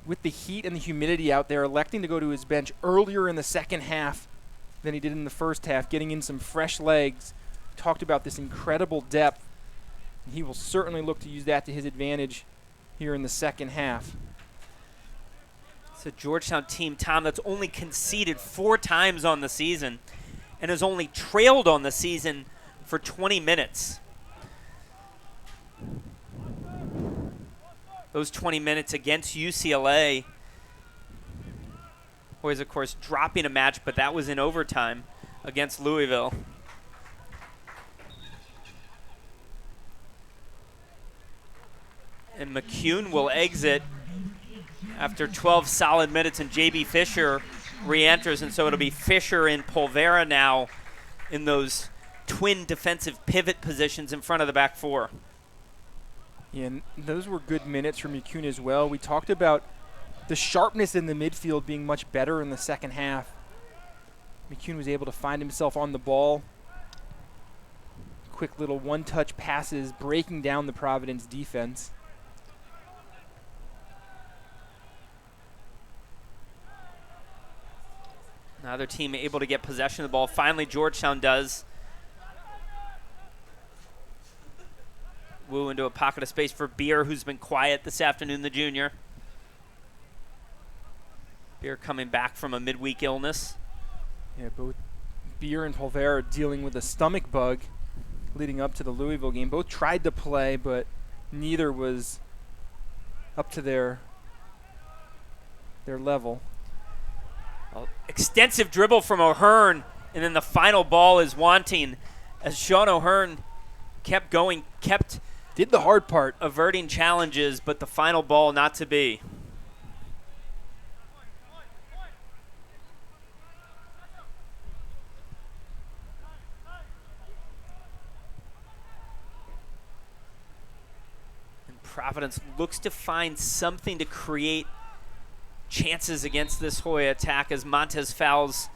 with the heat and the humidity out there, electing to go to his bench earlier in the second half than he did in the first half, getting in some fresh legs. Talked about this incredible depth. He will certainly look to use that to his advantage here in the second half. It's a Georgetown team, Tom, that's only conceded 4 times on the season and has only trailed on the season for 20 minutes. Those 20 minutes against UCLA. Boys, of course, dropping a match, but that was in overtime against Louisville. And McCune will exit after 12 solid minutes, and J.B. Fisher re-enters, and so it'll be Fisher and Polvera now in those twin defensive pivot positions in front of the back four. Yeah, and those were good minutes from McCune as well. We talked about the sharpness in the midfield being much better in the second half. McCune was able to find himself on the ball. Quick little one-touch passes, breaking down the Providence defense. Another team able to get possession of the ball. Finally, Georgetown does. Wu into a pocket of space for Beer, who's been quiet this afternoon, the junior. Beer coming back from a midweek illness. Yeah, both Beer and Polvera dealing with a stomach bug leading up to the Louisville game. Both tried to play, but neither was up to their level. Extensive dribble from O'Hearn, and then the final ball is wanting as Sean O'Hearn kept going, did the hard part, averting challenges, but the final ball not to be. And Providence looks to find something to create chances against this Hoya attack as Montez fouls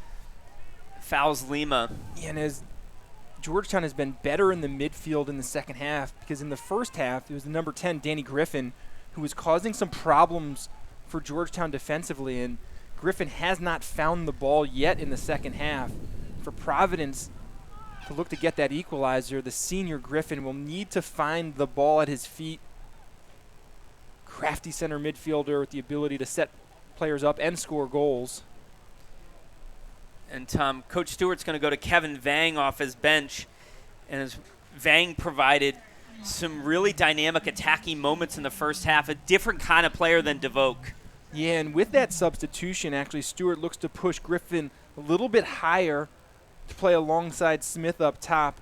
Lima. Yeah, and as Georgetown has been better in the midfield in the second half, because in the first half it was the number 10, Danny Griffin, who was causing some problems for Georgetown defensively, and Griffin has not found the ball yet in the second half. For Providence to look to get that equalizer, the senior Griffin will need to find the ball at his feet. Crafty center midfielder with the ability to set players up and score goals. And Coach Stewart's going to go to Kevin Vang off his bench, and as Vang provided some really dynamic attacking moments in the first half, a different kind of player than DeVoke. Yeah, and with that substitution, actually, Stewart looks to push Griffin a little bit higher to play alongside Smith up top,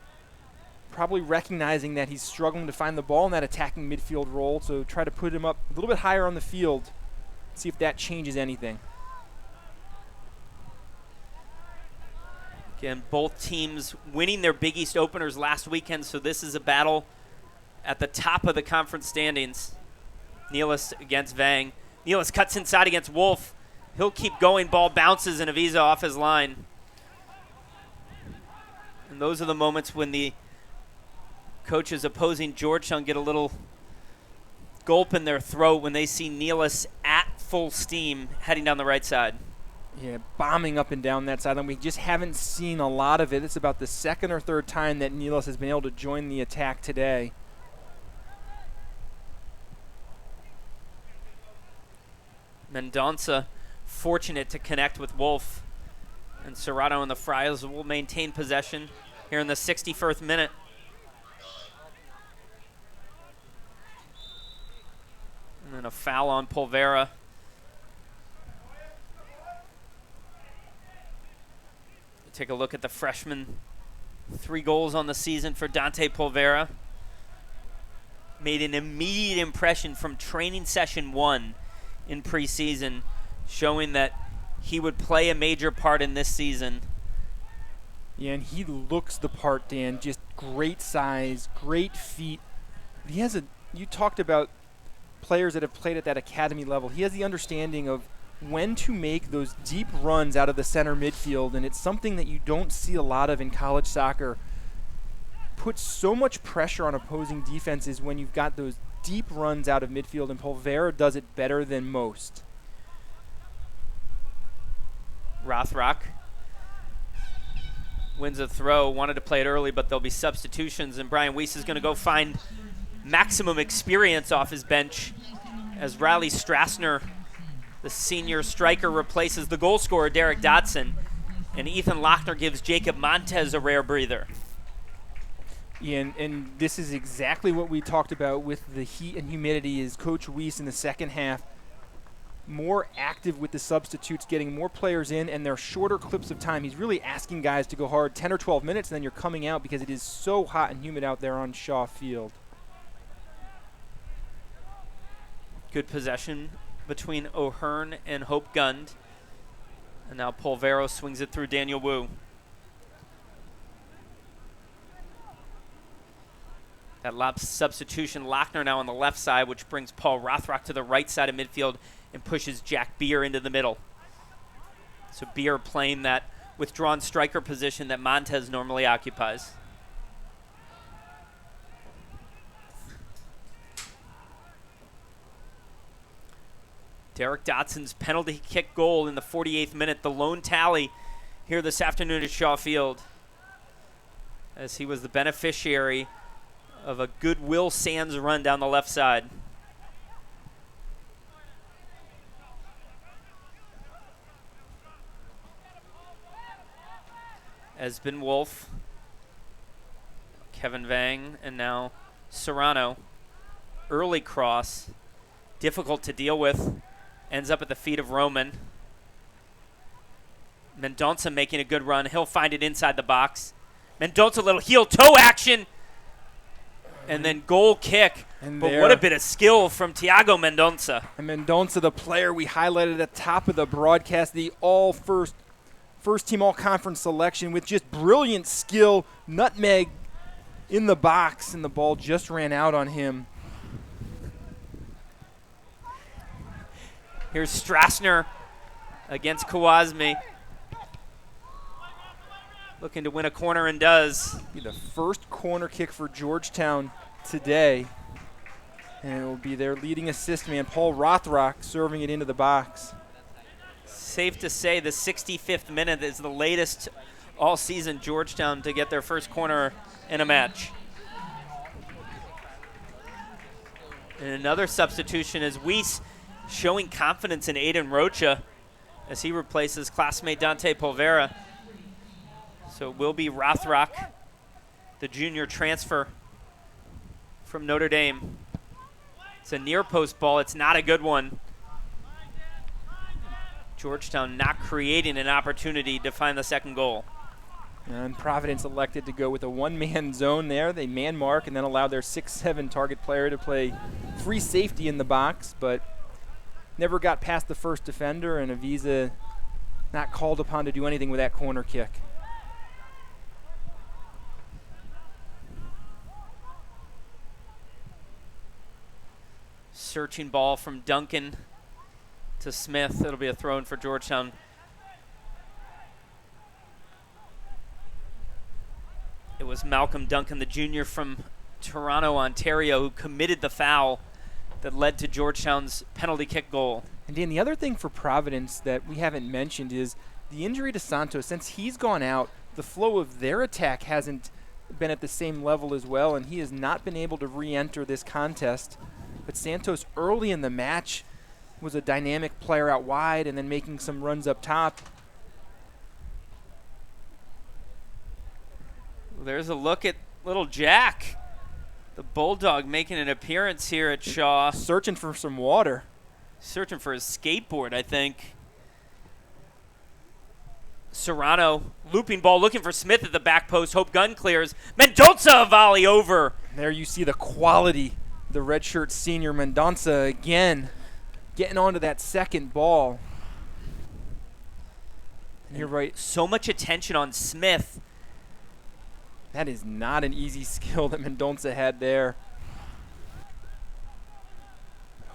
probably recognizing that he's struggling to find the ball in that attacking midfield role, so try to put him up a little bit higher on the field, see if that changes anything. Again, both teams winning their Big East openers last weekend, so this is a battle at the top of the conference standings. Nealis against Vang. Nealis cuts inside against Wolf. He'll keep going. Ball bounces, and Avisa off his line. And those are the moments when the coaches opposing Georgetown get a little gulp in their throat when they see Nealis at full steam heading down the right side. Yeah, bombing up and down that sideline. We just haven't seen a lot of it. It's about the second or third time that Nealis has been able to join the attack today. Mendonça fortunate to connect with Wolf. And Serrato and the Friars will maintain possession here in the 61st minute. And then a foul on Polvera. Take a look at the freshman. 3 goals on the season for Dante Polvera. Made an immediate impression from training session 1 in preseason, showing that he would play a major part in this season. Yeah, and he looks the part, Dan. Just great size, great feet, You talked about players that have played at that academy level. He has the understanding of when to make those deep runs out of the center midfield, and it's something that you don't see a lot of in college soccer. Puts so much pressure on opposing defenses when you've got those deep runs out of midfield, and Polvera does it better than most. Rothrock wins a throw, wanted to play it early, but there'll be substitutions, and Brian Weiss is going to go find maximum experience off his bench as Riley Strassner, the senior striker, replaces the goal scorer, Derek Dodson, and Ethan Lochner gives Jacob Montez a rare breather. Yeah, and this is exactly what we talked about with the heat and humidity. Is Coach Weiss in the second half more active with the substitutes, getting more players in, and they're shorter clips of time. He's really asking guys to go hard 10 or 12 minutes, and then you're coming out because it is so hot and humid out there on Shaw Field. Good possession between O'Hearn and Hope Gund. And now Polvero swings it through Daniel Wu. That lob substitution, Lochner now on the left side, which brings Paul Rothrock to the right side of midfield and pushes Jack Beer into the middle. So Beer playing that withdrawn striker position that Montez normally occupies. Derek Dodson's penalty kick goal in the 48th minute, the lone tally here this afternoon at Shaw Field, as he was the beneficiary of a good Will Sands run down the left side. Esben Wolf, Kevin Vang, and now Serrano. Early cross, difficult to deal with, ends up at the feet of Roman. Mendonça making a good run. He'll find it inside the box. Mendonça, little heel-toe action, and then goal kick. And but what a bit of skill from Thiago Mendonça. And Mendonça, the player we highlighted at the top of the broadcast, the first team all-conference selection with just brilliant skill, nutmeg in the box, and the ball just ran out on him. Here's Strassner against Kawasmi. Looking to win a corner and does. Be the first corner kick for Georgetown today. And it will be their leading assist man, Paul Rothrock, serving it into the box. Safe to say the 65th minute is the latest all season Georgetown to get their first corner in a match. And another substitution is Weiss showing confidence in Aiden Rocha as he replaces classmate Dante Polvera. So it will be Rothrock, the junior transfer from Notre Dame. It's a near post ball. It's not a good one. Georgetown not creating an opportunity to find the second goal. And Providence elected to go with a one-man zone there. They man mark and then allow their 6'7" target player to play free safety in the box, but never got past the first defender, and Avisa not called upon to do anything with that corner kick. Searching ball from Duncan to Smith. It'll be a throw in for Georgetown. It was Malcolm Duncan, the junior from Toronto, Ontario, who committed the foul that led to Georgetown's penalty kick goal. And Dan, the other thing for Providence that we haven't mentioned is the injury to Santos. Since he's gone out, the flow of their attack hasn't been at the same level as well, and he has not been able to re-enter this contest. But Santos early in the match was a dynamic player out wide and then making some runs up top. There's a look at little Jack, the Bulldog, making an appearance here at Shaw. Searching for some water. Searching for his skateboard, I think. Serrano, looping ball, looking for Smith at the back post. Hope gun clears. Mendonça, a volley over. There you see the quality. The redshirt senior Mendonça again getting onto that second ball. And you're right. So much attention on Smith. That is not an easy skill that Mendonça had there.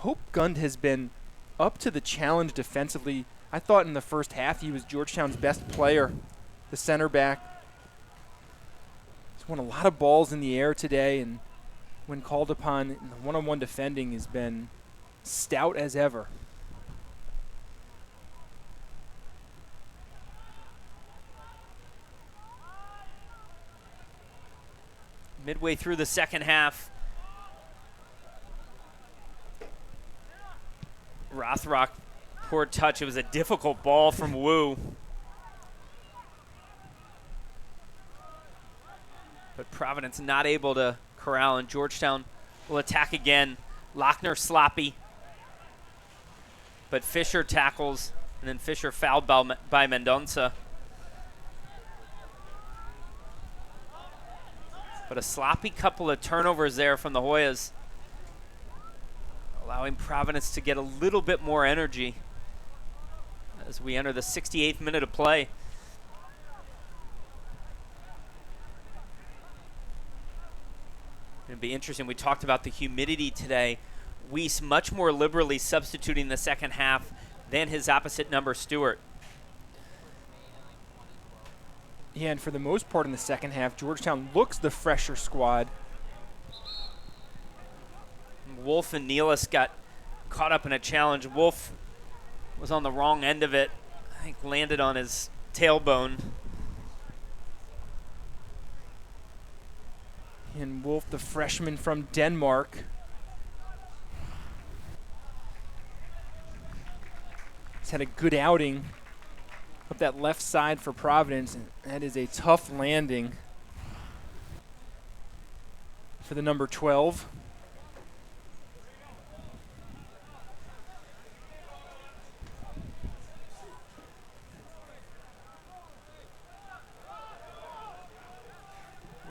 Hope Gund has been up to the challenge defensively. I thought in the first half he was Georgetown's best player, the center back. He's won a lot of balls in the air today, and when called upon in the one-on-one defending has been stout as ever. Midway through the second half, Rothrock, poor touch. It was a difficult ball from Wu. But Providence not able to corral, and Georgetown will attack again. Lochner sloppy, but Fisher tackles, and then Fisher fouled by Mendonça. But a sloppy couple of turnovers there from the Hoyas, allowing Providence to get a little bit more energy as we enter the 68th minute of play. It'd be interesting. We talked about the humidity today. Weiss much more liberally substituting the second half than his opposite number, Stewart. Yeah, and for the most part in the second half, Georgetown looks the fresher squad. Wolf and Nealis got caught up in a challenge. Wolf was on the wrong end of it. I think landed on his tailbone. And Wolf, the freshman from Denmark. He's had a good outing up that left side for Providence, and that is a tough landing for the number 12.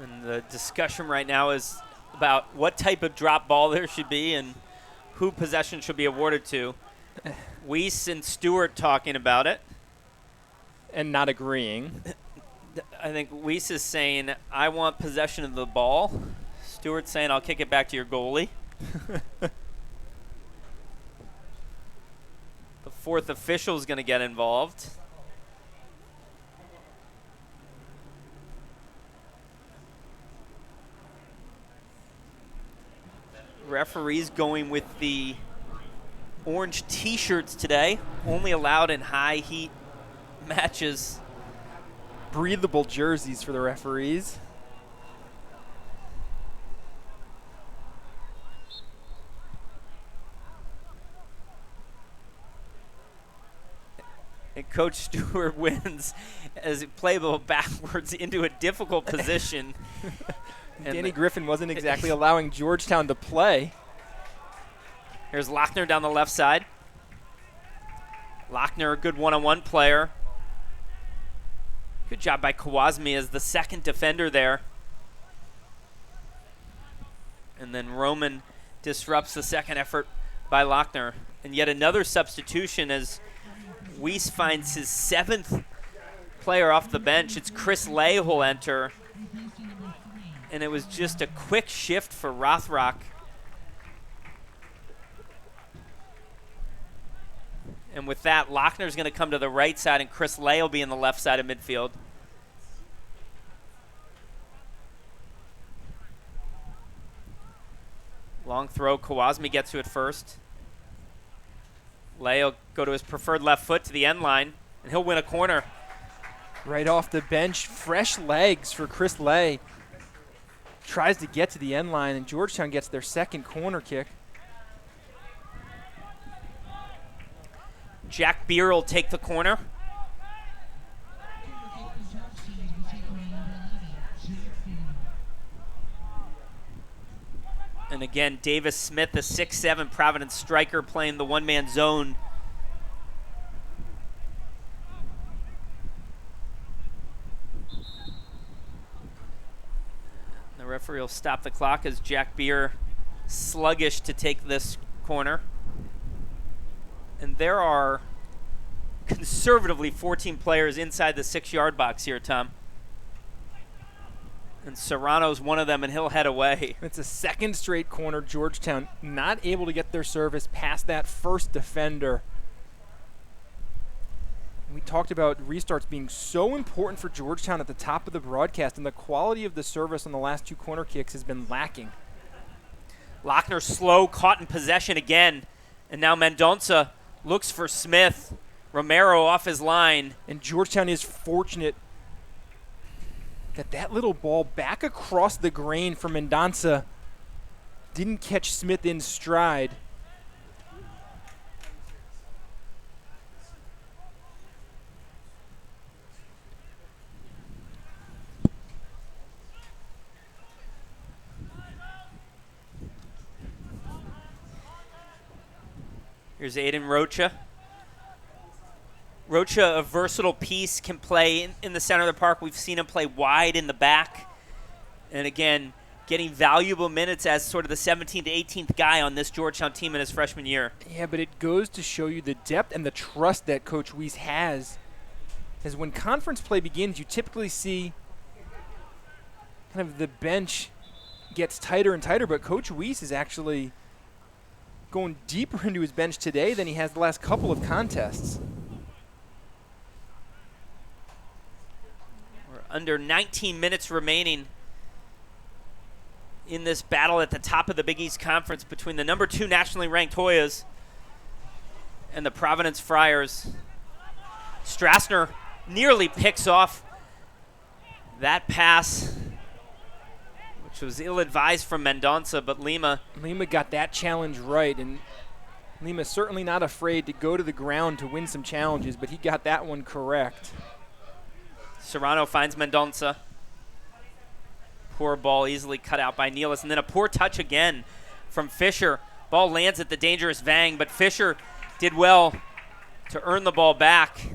And the discussion right now is about what type of drop ball there should be and who possession should be awarded to. Weiss and Stewart talking about it. And not agreeing. I think Weiss is saying, I want possession of the ball. Stewart's saying, I'll kick it back to your goalie. The fourth official is going to get involved. Referees going with the orange T-shirts today, only allowed in high heat matches. Breathable jerseys for the referees. And Coach Stewart wins as he play the ball backwards into a difficult position. Danny Griffin wasn't exactly allowing Georgetown to play. Here's Lochner down the left side. Lochner, a good one-on-one player. Good job by Kawasmi as the second defender there. And then Roman disrupts the second effort by Lochner. And yet another substitution as Weiss finds his seventh player off the bench. It's Chris Lay who'll enter. And it was just a quick shift for Rothrock. And with that, Lochner's going to come to the right side, and Chris Lay will be in the left side of midfield. Long throw. Kawasmi gets to it first. Lay will go to his preferred left foot to the end line, and he'll win a corner. Right off the bench, fresh legs for Chris Lay. Tries to get to the end line, and Georgetown gets their second corner kick. Jack Beer will take the corner. And again, Davis Smith, the 6'7" Providence striker, playing the one-man zone. The referee will stop the clock as Jack Beer sluggish to take this corner. And there are conservatively 14 players inside the 6-yard box here, Tom. And Serrano's one of them, and he'll head away. It's a second straight corner. Georgetown not able to get their service past that first defender. We talked about restarts being so important for Georgetown at the top of the broadcast, and the quality of the service on the last 2 corner kicks has been lacking. Lochner slow, caught in possession again. And now Mendonça looks for Smith. Romero off his line. And Georgetown is fortunate that little ball back across the grain for Mendonça didn't catch Smith in stride. Here's Aiden Rocha. Rocha, a versatile piece, can play in the center of the park. We've seen him play wide in the back. And again, getting valuable minutes as sort of the 17th to 18th guy on this Georgetown team in his freshman year. Yeah, but it goes to show you the depth and the trust that Coach Weiss has. As when conference play begins, you typically see kind of the bench gets tighter and tighter, but Coach Weiss is actually going deeper into his bench today than he has the last couple of contests. We're under 19 minutes remaining in this battle at the top of the Big East Conference between the number 2 nationally ranked Hoyas and the Providence Friars. Strassner nearly picks off that pass, which was ill-advised from Mendonça, but Lima got that challenge right, and Lima's certainly not afraid to go to the ground to win some challenges, but he got that one correct. Serrano finds Mendonça. Poor ball easily cut out by Nealis, and then a poor touch again from Fisher. Ball lands at the dangerous Vang, but Fisher did well to earn the ball back.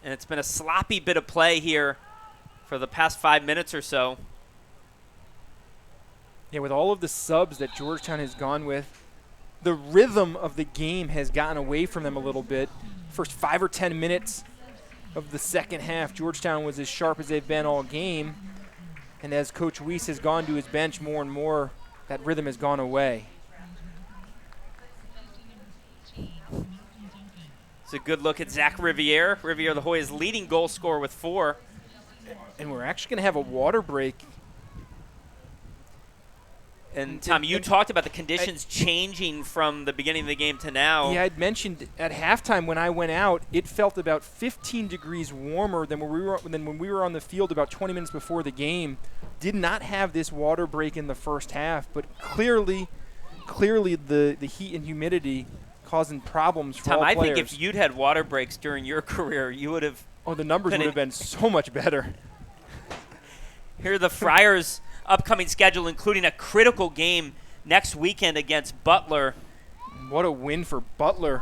And it's been a sloppy bit of play here for the past 5 minutes or so. Yeah, with all of the subs that Georgetown has gone with, the rhythm of the game has gotten away from them a little bit. First 5 or 10 minutes of the second half, Georgetown was as sharp as they've been all game. And as Coach Weiss has gone to his bench more and more, that rhythm has gone away. It's a good look at Zach Riviere. Riviere, the Hoyas' leading goal scorer with 4. And we're actually going to have a water break. And Tom, you talked about the conditions changing from the beginning of the game to now. Yeah, I'd mentioned at halftime when I went out, it felt about 15 degrees warmer than when we were on the field about 20 minutes before the game. Did not have this water break in the first half, but clearly the heat and humidity causing problems for Tom, all I players. think if you'd had water breaks during your career, you would have. Oh, the numbers would have been so much better. Here are the Friars' upcoming schedule, including a critical game next weekend against Butler. What a win for Butler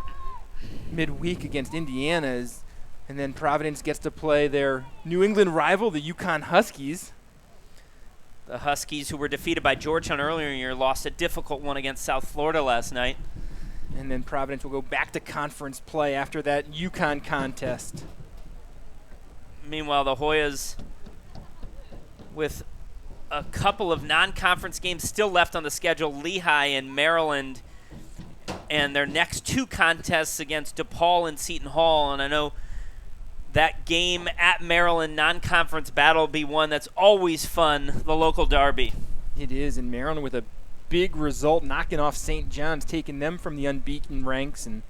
midweek against Indiana. And then Providence gets to play their New England rival, the UConn Huskies. The Huskies, who were defeated by Georgetown earlier in the year, lost a difficult one against South Florida last night. And then Providence will go back to conference play after that UConn contest. Meanwhile, the Hoyas, with a couple of non-conference games still left on the schedule, Lehigh and Maryland, and their next 2 contests against DePaul and Seton Hall. And I know that game at Maryland, non-conference battle, will be one that's always fun, the local derby. It is, and Maryland with a big result, knocking off St. John's, taking them from the unbeaten ranks. And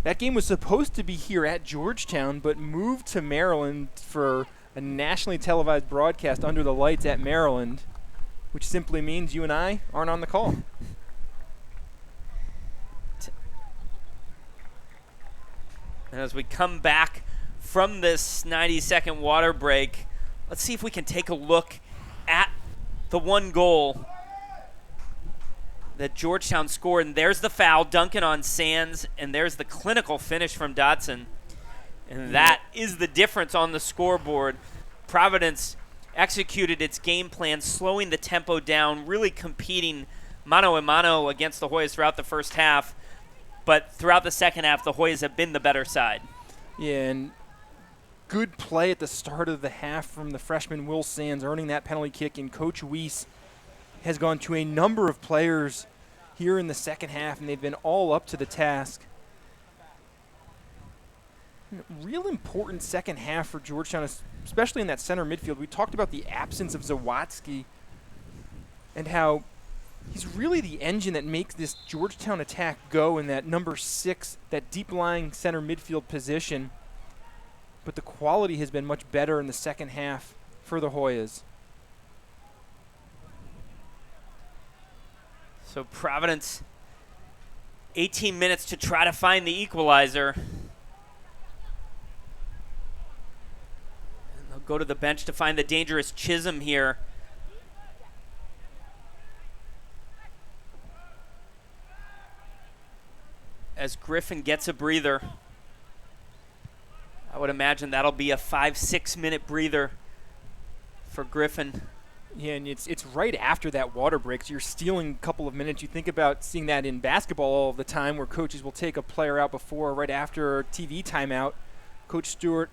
that game was supposed to be here at Georgetown, but moved to Maryland for a nationally televised broadcast under the lights at Maryland, which simply means you and I aren't on the call. And as we come back from this 90-second water break, let's see if we can take a look at the one goal that Georgetown scored. And there's the foul, Duncan on Sands, and there's the clinical finish from Dotson. And that is the difference on the scoreboard. Providence executed its game plan, slowing the tempo down, really competing mano-a-mano against the Hoyas throughout the first half. But throughout the second half, the Hoyas have been the better side. Yeah, and good play at the start of the half from the freshman Will Sands, earning that penalty kick, and Coach Weiss has gone to a number of players here in the second half, and they've been all up to the task. Real important second half for Georgetown, especially in that center midfield. We talked about the absence of Zawadzki and how he's really the engine that makes this Georgetown attack go in that number 6, that deep-lying center midfield position. But the quality has been much better in the second half for the Hoyas. So Providence, 18 minutes to try to find the equalizer. And they'll go to the bench to find the dangerous Chisholm here. As Griffin gets a breather. I would imagine that'll be a 5-6 minute breather for Griffin. Yeah, and it's right after that water break, so you're stealing a couple of minutes. You think about seeing that in basketball all the time, where coaches will take a player out before or right after a TV timeout. Coach Stewart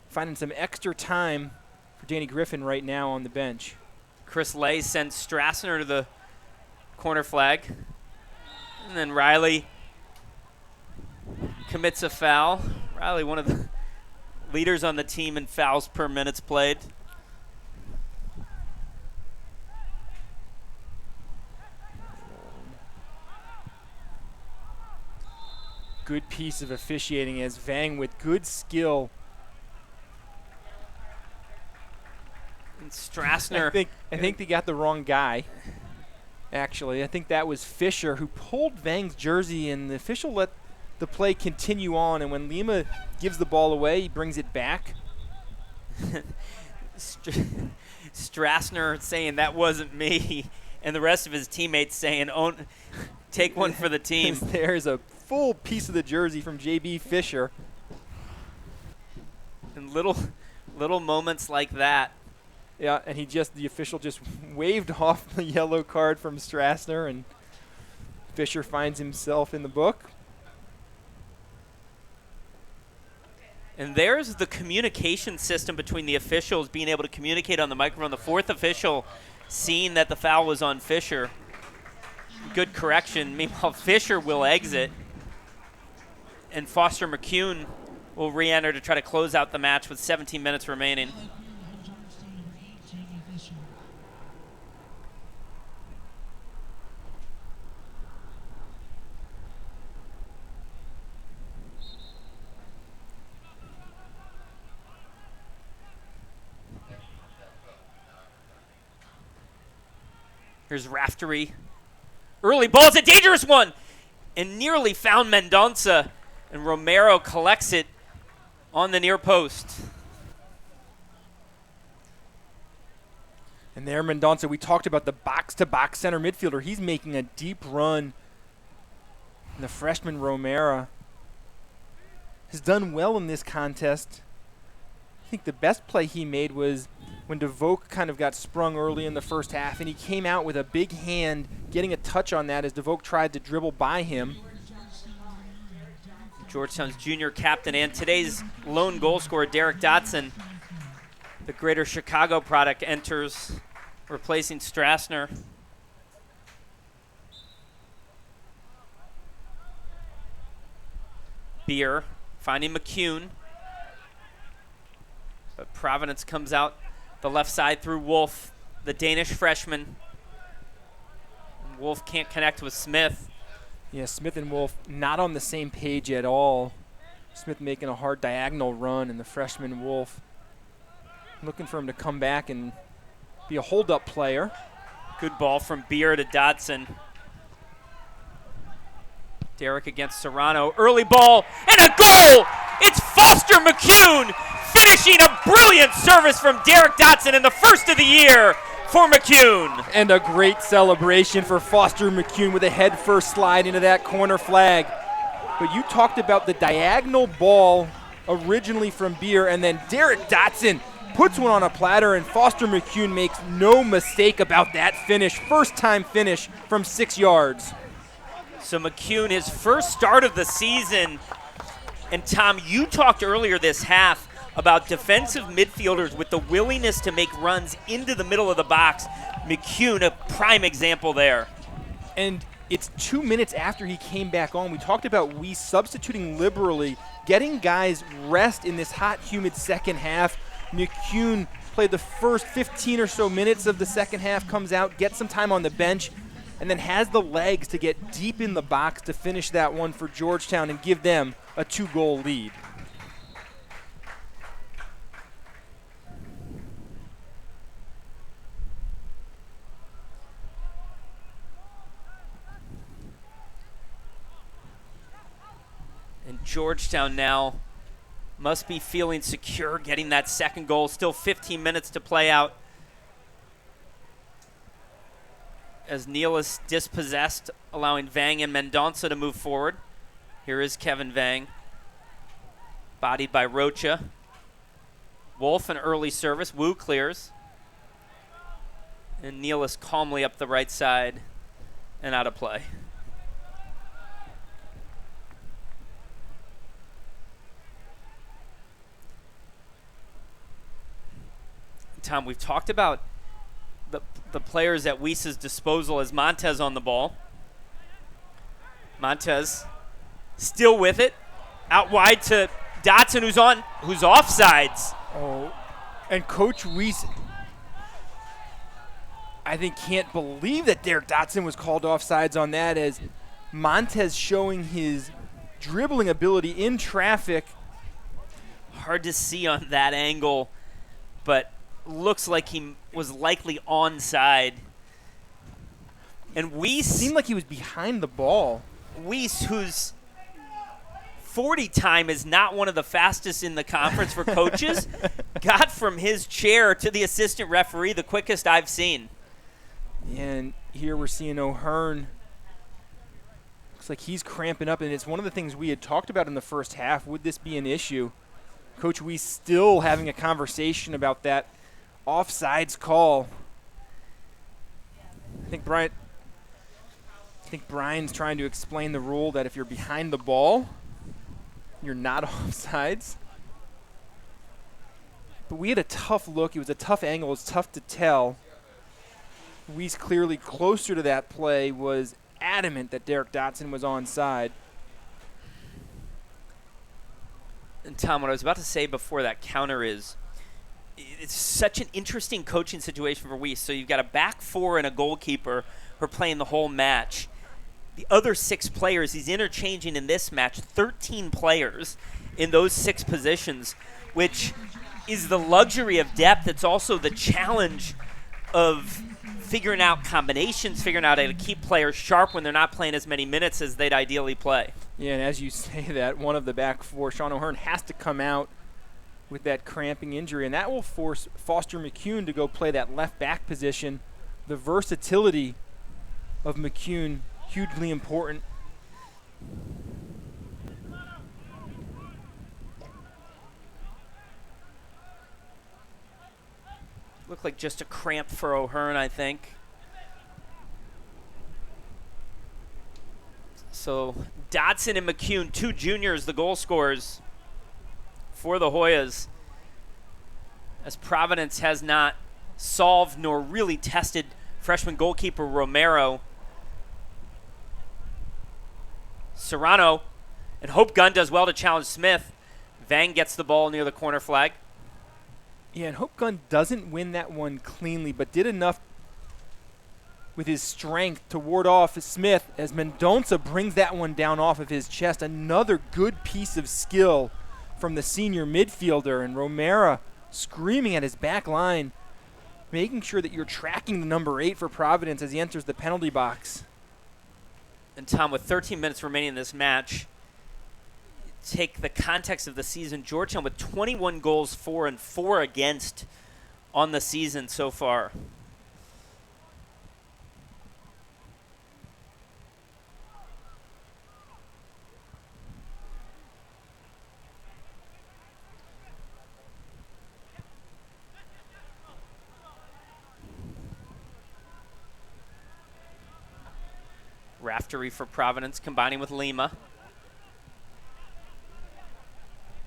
finding some extra time for Danny Griffin right now on the bench. Chris Lay sends Strassner to the corner flag. And then Riley commits a foul. Riley, one of the leaders on the team in fouls per minutes played. Good piece of officiating as Vang with good skill. And Strassner. I think they got the wrong guy. Actually, I think that was Fisher who pulled Vang's jersey, and the official let the play continue on. And when Lima gives the ball away, he brings it back. Strassner saying that wasn't me, and the rest of his teammates saying, take one for the team. There's a full piece of the jersey from J.B. Fisher. And little moments like that. Yeah, and the official just waved off the yellow card from Strassner, and Fisher finds himself in the book. And there's the communication system between the officials being able to communicate on the microphone. The fourth official seeing that the foul was on Fisher. Good correction. Meanwhile, Fisher will exit, and Foster McCune will re-enter to try to close out the match with 17 minutes remaining. Here's Raftery. Early ball, it's a dangerous one! And nearly found Mendonça. And Romero collects it on the near post. And there, Mendonça, we talked about the box-to-box center midfielder. He's making a deep run. And the freshman Romero has done well in this contest. I think the best play he made was when DeVoke kind of got sprung early in the first half, and he came out with a big hand, getting a touch on that as DeVoke tried to dribble by him. Georgetown's junior captain and today's lone goal scorer, Derek Dotson, the Greater Chicago product, enters, replacing Strassner. Beer finding McCune. But Providence comes out the left side through Wolf, the Danish freshman. And Wolf can't connect with Smith. Yeah, Smith and Wolf not on the same page at all. Smith making a hard diagonal run, and the freshman Wolf looking for him to come back and be a hold-up player. Good ball from Beer to Dodson. Derek against Serrano. Early ball and a goal! It's Foster McCune finishing a brilliant service from Derek Dodson in the first of the year for McCune. And a great celebration for Foster McCune with a head-first slide into that corner flag. But you talked about the diagonal ball originally from Beer, and then Derek Dodson puts one on a platter, and Foster McCune makes no mistake about that finish. First-time finish from 6 yards. So McCune, his first start of the season. And Tom, you talked earlier this half about defensive midfielders with the willingness to make runs into the middle of the box. McCune, a prime example there. And it's 2 minutes after he came back on. We talked about Weiss substituting liberally, getting guys rest in this hot, humid second half. McCune played the first 15 or so minutes of the second half, comes out, gets some time on the bench, and then has the legs to get deep in the box to finish that one for Georgetown and give them a 2-goal lead. And Georgetown now must be feeling secure getting that second goal. Still 15 minutes to play out as Neal is dispossessed, allowing Vang and Mendonça to move forward. Here is Kevin Vang, bodied by Rocha. Wolf an early service. Wu clears. And Neal is calmly up the right side and out of play. Tom, we've talked about the players at Weiss's disposal as Montez on the ball. Montez still with it. Out wide to Dotson, who's offsides. Oh, and Coach Weiss, I think, can't believe that Derek Dotson was called offsides on that, as Montez showing his dribbling ability in traffic. Hard to see on that angle, but looks like he was likely onside. And Weiss seemed like he was behind the ball. Weiss, whose 40 time is not one of the fastest in the conference for coaches, got from his chair to the assistant referee the quickest I've seen. And here we're seeing O'Hearn. Looks like he's cramping up, and it's one of the things we had talked about in the first half. Would this be an issue? Coach Weiss still having a conversation about that offsides call. I think Brian's trying to explain the rule that if you're behind the ball, you're not offsides. But we had a tough look. It was a tough angle. It was tough to tell. Weiss, clearly closer to that play, was adamant that Derek Dotson was onside. And Tom, what I was about to say before that counter is, it's such an interesting coaching situation for Weiss. So you've got a back four and a goalkeeper who are playing the whole match. The other 6 players he's interchanging in this match, 13 players in those 6 positions, which is the luxury of depth. It's also the challenge of figuring out combinations, figuring out how to keep players sharp when they're not playing as many minutes as they'd ideally play. Yeah, and as you say that, one of the back four, Sean O'Hearn, has to come out with that cramping injury, and that will force Foster McCune to go play that left back position. The versatility of McCune, hugely important. Looked like just a cramp for O'Hearn, I think. So Dotson and McCune, 2 juniors, the goal scorers for the Hoyas, as Providence has not solved nor really tested freshman goalkeeper Romero. Serrano and Hope Gunn does well to challenge Smith. Vang gets the ball near the corner flag. Yeah, and Hope Gunn doesn't win that one cleanly, but did enough with his strength to ward off Smith as Mendonça brings that one down off of his chest. Another good piece of skill from the senior midfielder, and Romero screaming at his back line, making sure that you're tracking the number 8 for Providence as he enters the penalty box. And Tom, with 13 minutes remaining in this match, take the context of the season, Georgetown with 21 goals for and 4 against on the season so far. Raftery for Providence combining with Lima.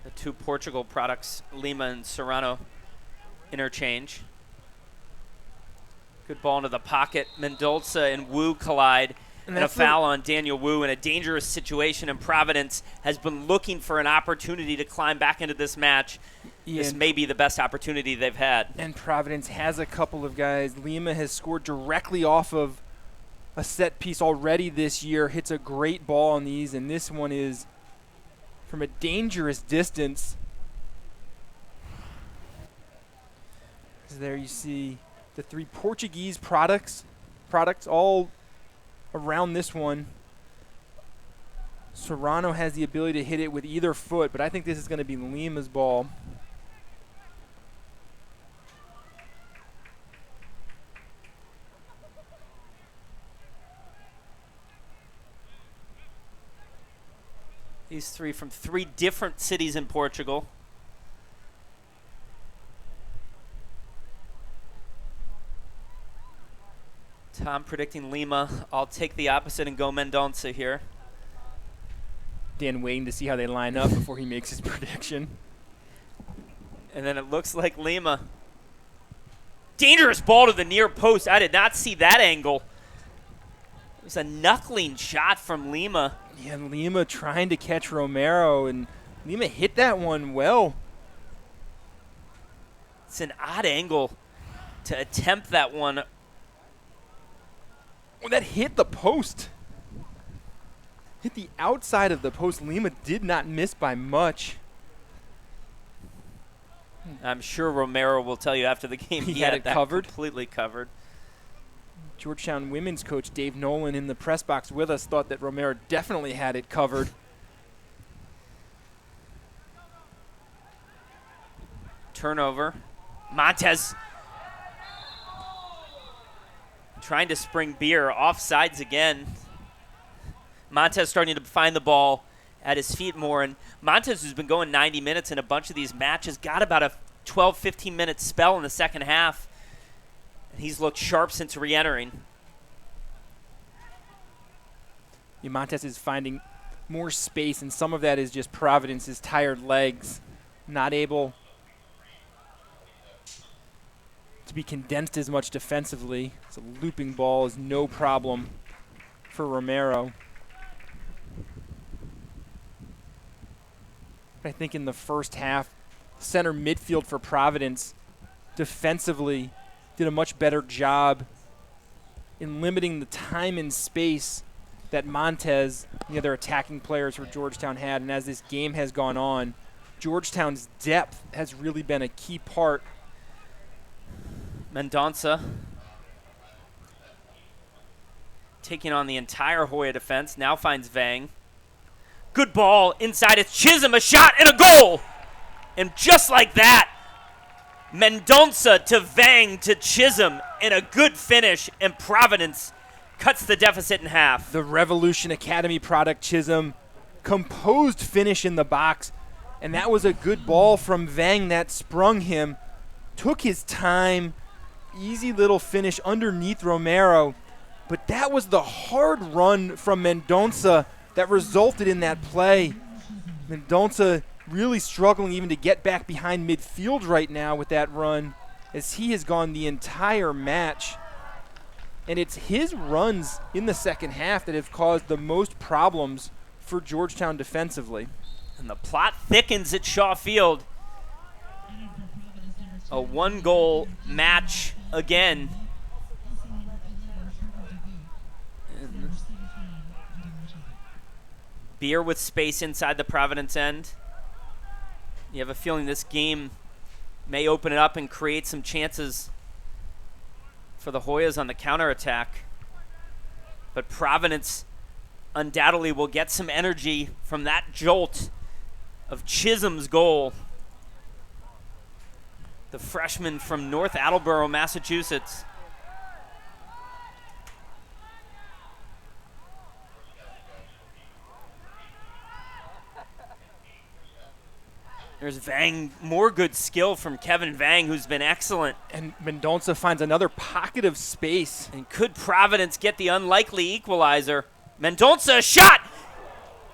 The Two Portugal products, Lima and Serrano, interchange. Good ball into the pocket. Mendonça and Wu collide. And a foul on Daniel Wu in a dangerous situation, and Providence has been looking for an opportunity to climb back into this match. This may be the best opportunity they've had. And Providence has a couple of guys. Lima has scored directly off of a set piece already this year, hits a great ball on these, and this one is from a dangerous distance. So there you see the three Portuguese products all around this one. Serrano has the ability to hit it with either foot, but I think this is going to be Lima's ball. These three from three different cities in Portugal. Tom predicting Lima. I'll take the opposite and go Mendonça here. Dan waiting to see how they line up before he makes his prediction. And then it looks like Lima. Dangerous ball to the near post. I did not see that angle. It was a knuckling shot from Lima. Yeah, Lima trying to catch Romero, and Lima hit that one well. It's an odd angle to attempt that one. Oh, that hit the post. Hit the outside of the post. Lima did not miss by much. I'm sure Romero will tell you after the game he had it covered. Completely covered. Georgetown women's coach Dave Nolan in the press box with us thought that Romero definitely had it covered. Turnover. Montez trying to spring beer. Offsides again. Montez starting to find the ball at his feet more. And Montez, who's been going 90 minutes in a bunch of these matches, got about a 12, 15-minute spell in the second half. And he's looked sharp since re-entering. Yeah, Montez is finding more space, and some of that is just Providence's tired legs, not able to be condensed as much defensively. So looping ball is no problem for Romero. I think in the first half, center midfield for Providence defensively did a much better job in limiting the time and space that Montez and the other attacking players for Georgetown had. And as this game has gone on, Georgetown's depth has really been a key part. Mendonça taking on the entire Hoya defense, now finds Vang. Good ball inside. It's Chisholm, a shot and a goal. And just like that, Mendonça to Vang to Chisholm in a good finish, and Providence cuts the deficit in half. The Revolution Academy product, Chisholm, composed finish in the box, and that was a good ball from Vang that sprung him. Took his time, easy little finish underneath Romero, but that was the hard run from Mendonça that resulted in that play. Mendonça really struggling even to get back behind midfield right now with that run, as he has gone the entire match. And it's his runs in the second half that have caused the most problems for Georgetown defensively. And the plot thickens at Shaw Field. A one-goal match again. Beer with space inside the Providence end. You have a feeling this game may open it up and create some chances for the Hoyas on the counterattack. But Providence undoubtedly will get some energy from that jolt of Chisholm's goal. The freshman from North Attleboro, Massachusetts. There's Vang, more good skill from Kevin Vang, who's been excellent. And Mendonça finds another pocket of space. And could Providence get the unlikely equalizer? Mendonça, shot!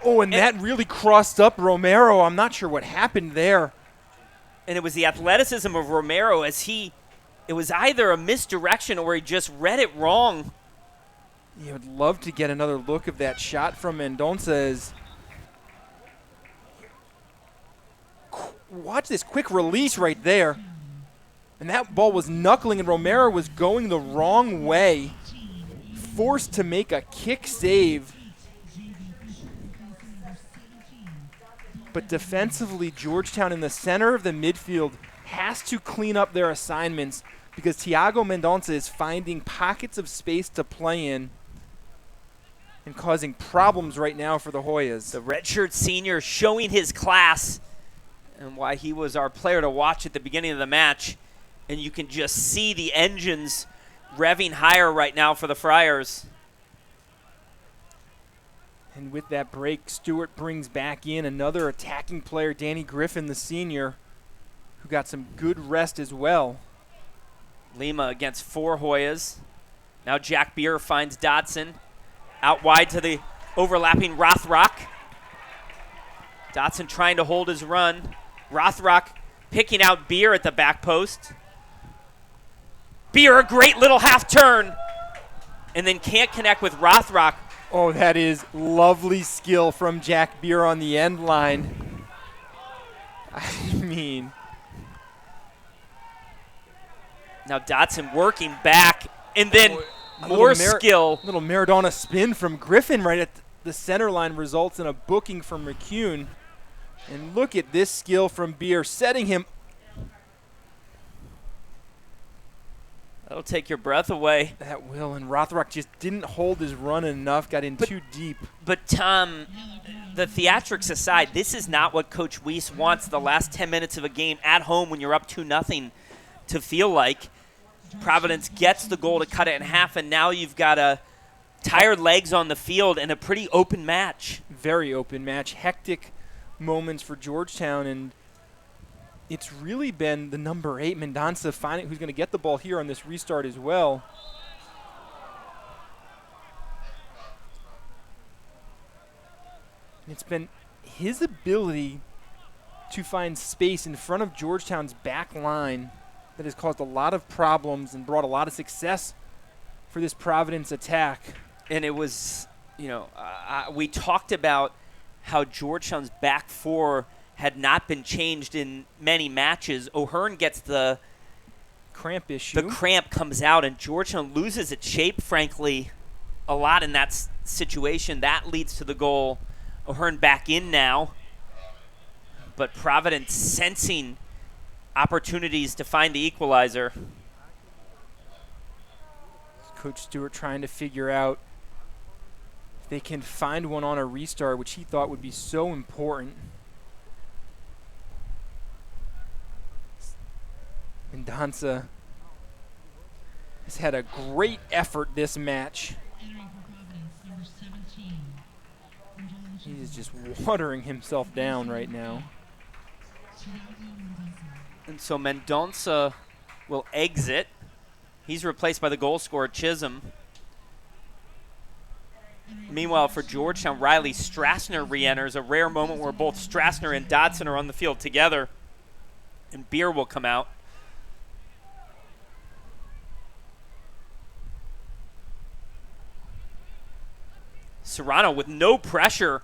Oh, and that really crossed up Romero. I'm not sure what happened there. And it was the athleticism of Romero it was either a misdirection or he just read it wrong. You would love to get another look of that shot from Mendonça. Watch this quick release right there. And that ball was knuckling, and Romero was going the wrong way. Forced to make a kick save. But defensively, Georgetown in the center of the midfield has to clean up their assignments because Thiago Mendonça is finding pockets of space to play in and causing problems right now for the Hoyas. The redshirt senior showing his class and why he was our player to watch at the beginning of the match. And you can just see the engines revving higher right now for the Friars. And with that break, Stewart brings back in another attacking player, Danny Griffin, the senior, who got some good rest as well. Lima against 4 Hoyas. Now Jack Beer finds Dodson. Out wide to the overlapping Rothrock. Dodson trying to hold his run. Rothrock picking out Beer at the back post. Beer, a great little half turn. And then can't connect with Rothrock. Oh, that is lovely skill from Jack Beer on the end line. I mean. Now Dodson working back. And then more skill. Little Maradona spin from Griffin right at the center line results in a booking from McCune. And look at this skill from Beer, setting him. That'll take your breath away. That will, and Rothrock just didn't hold his run enough, got in too deep. But Tom, the theatrics aside, this is not what Coach Weiss wants the last 10 minutes of a game at home when you're up 2-0 to feel like. Providence gets the goal to cut it in half, and now you've got tired legs on the field and a pretty open match. Very open match. Hectic moments for Georgetown, and it's really been the number 8, Mendonça, finding who's going to get the ball here on this restart as well. And it's been his ability to find space in front of Georgetown's back line that has caused a lot of problems and brought a lot of success for this Providence attack. And it was, we talked about how Georgetown's back four had not been changed in many matches. O'Hearn gets the cramp issue. The cramp comes out, and Georgetown loses its shape, frankly, a lot in that situation. That leads to the goal. O'Hearn back in now. But Providence sensing opportunities to find the equalizer. Coach Stewart trying to figure out if they can find one on a restart, which he thought would be so important. Mendonça has had a great effort this match. He is just watering himself down right now. And so Mendonça will exit. He's replaced by the goal scorer, Chisholm. Meanwhile, for Georgetown, Riley Strassner re-enters, a rare moment where both Strassner and Dodson are on the field together. And Beer will come out. Serrano with no pressure.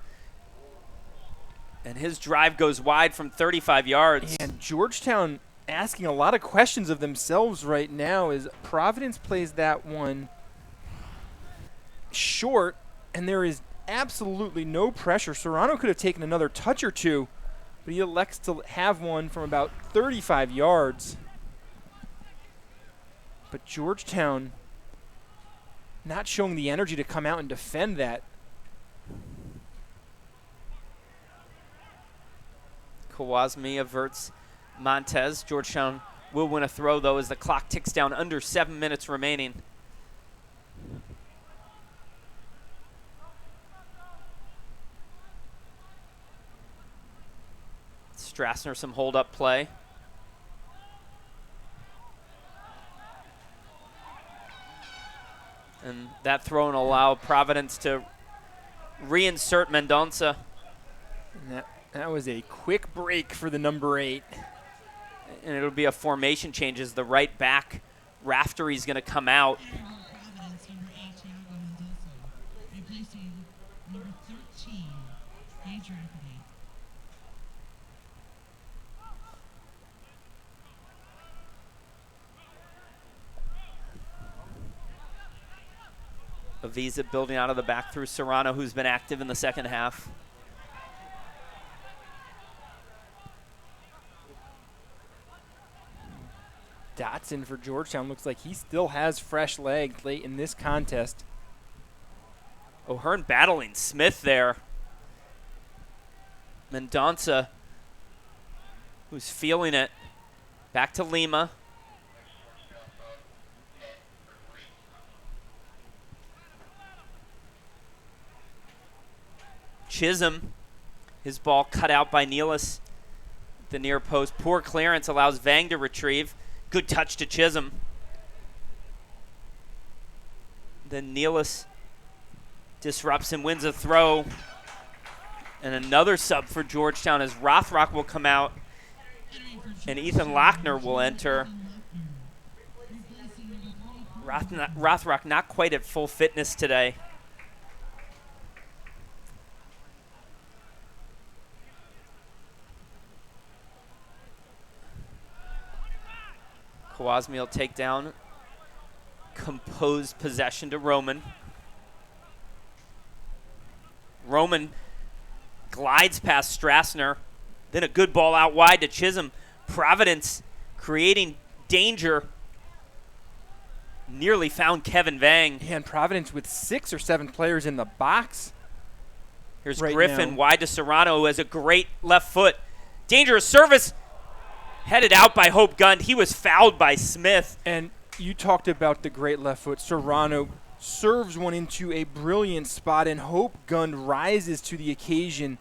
And his drive goes wide from 35 yards. And Georgetown asking a lot of questions of themselves right now as Providence plays that one short, and there is absolutely no pressure. Serrano could have taken another touch or two, but he elects to have one from about 35 yards. But Georgetown not showing the energy to come out and defend that. Kawasmi averts Montez. Georgetown will win a throw, though, as the clock ticks down under 7 minutes remaining. Strassner some hold-up play. And that throw will allow Providence to reinsert Mendonça. And that was a quick break for the number 8. And it'll be a formation change as the right back, Raftery's going to come out. Avisa building out of the back through Serrano, who's been active in the second half. Dotson for Georgetown looks like he still has fresh legs late in this contest. O'Hearn battling Smith there. Mendonça, who's feeling it. Back to Lima. Chisholm, his ball cut out by Nealis at the near post. Poor clearance allows Vang to retrieve. Good touch to Chisholm. Then Nealis disrupts and wins a throw. And another sub for Georgetown as Rothrock will come out and Ethan Lochner will enter. Rothrock not quite at full fitness today. Kawasmi will take down. Composed possession to Roman. Roman glides past Strassner. Then a good ball out wide to Chisholm. Providence creating danger. Nearly found Kevin Vang. Yeah, and Providence with 6 or 7 players in the box. Here's right Griffin now. wide to Serrano, who has a great left foot. Dangerous service. Headed out by Hope Gund. He was fouled by Smith. And you talked about the great left foot. Serrano serves one into a brilliant spot, and Hope Gund rises to the occasion.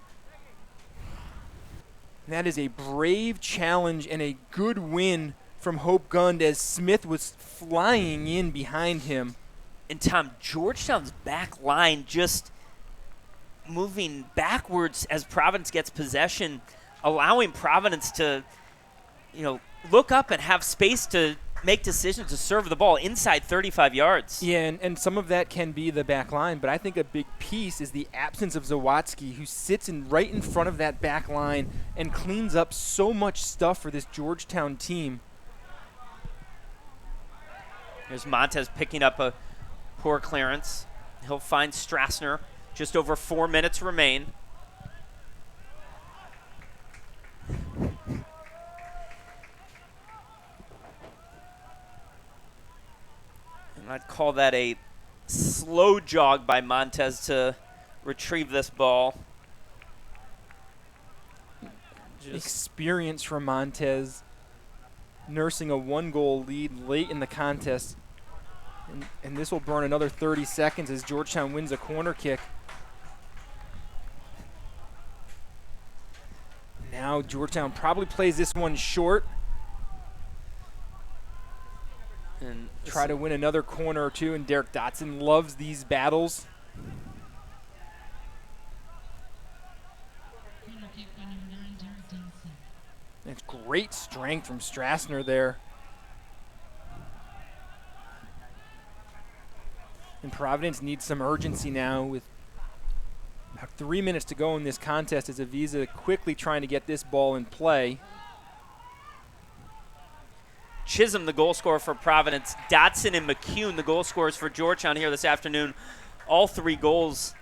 And that is a brave challenge and a good win from Hope Gund as Smith was flying in behind him. And Tom, Georgetown's back line just moving backwards as Providence gets possession, allowing Providence to, look up and have space to make decisions to serve the ball inside 35 yards. Yeah, and some of that can be the back line, but I think a big piece is the absence of Zawadzki, who sits right in front of that back line and cleans up so much stuff for this Georgetown team. Here's Montez picking up a poor clearance. He'll find Strassner. Just over 4 minutes remain. And I'd call that a slow jog by Montez to retrieve this ball. Experience from Montez, nursing a 1-goal lead late in the contest. And this will burn another 30 seconds as Georgetown wins a corner kick. Now Georgetown probably plays this one short and try to win another corner or two, and Derek Dotson loves these battles. It's great strength from Strassner there. And Providence needs some urgency now with about 3 minutes to go in this contest as Avisa quickly trying to get this ball in play. Chisholm, the goal scorer for Providence. Dotson and McCune, the goal scorers for Georgetown here this afternoon. All 3 goals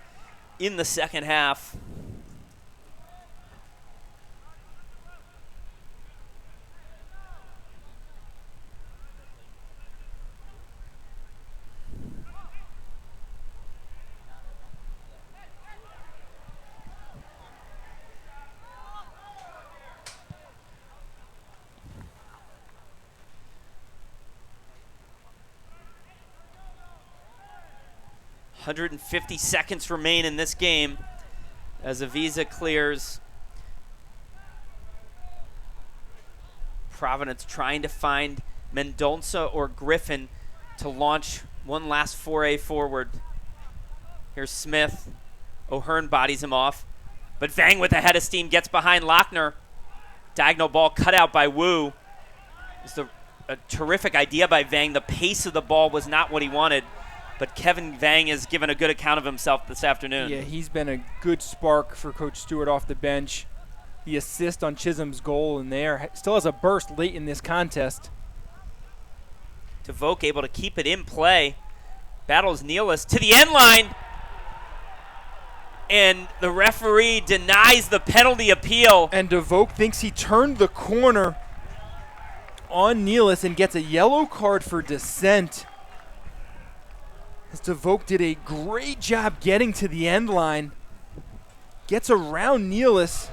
in the second half. .150 seconds remain in this game as Avisa clears. Providence trying to find Mendonça or Griffin to launch one last foray forward. Here's Smith. O'Hearn bodies him off. But Vang with a head of steam gets behind Lochner. Diagonal ball cut out by Wu. It's a terrific idea by Vang. The pace of the ball was not what he wanted. But Kevin Vang has given a good account of himself this afternoon. Yeah, he's been a good spark for Coach Stewart off the bench. The assist on Chisholm's goal in there. Still has a burst late in this contest. DeVoke able to keep it in play. Battles Nealis to the end line. And the referee denies the penalty appeal. And DeVoke thinks he turned the corner on Nealis and gets a yellow card for dissent. As DeVoke did a great job getting to the end line. Gets around Nealis.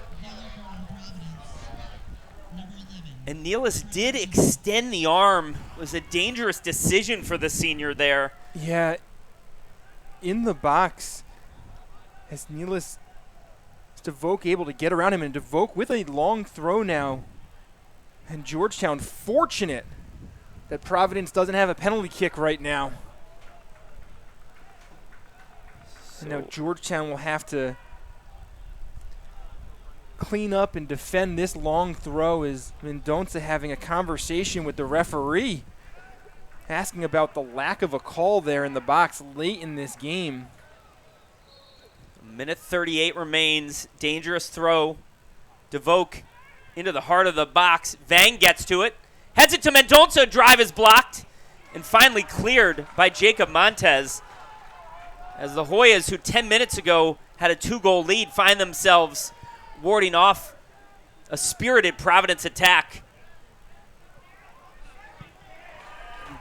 And Nealis did extend the arm. It was a dangerous decision for the senior there. Yeah, in the box. As Nealis, is DeVoke able to get around him, and DeVoke with a long throw now. And Georgetown fortunate that Providence doesn't have a penalty kick right now. And now Georgetown will have to clean up and defend this long throw. Is Mendonça having a conversation with the referee, asking about the lack of a call there in the box late in this game. Minute 38 remains. Dangerous throw. DeVoke into the heart of the box. Vang gets to it. Heads it to Mendonça. Drive is blocked. And finally cleared by Jacob Montez. As the Hoyas, who 10 minutes ago had a 2-goal lead, find themselves warding off a spirited Providence attack.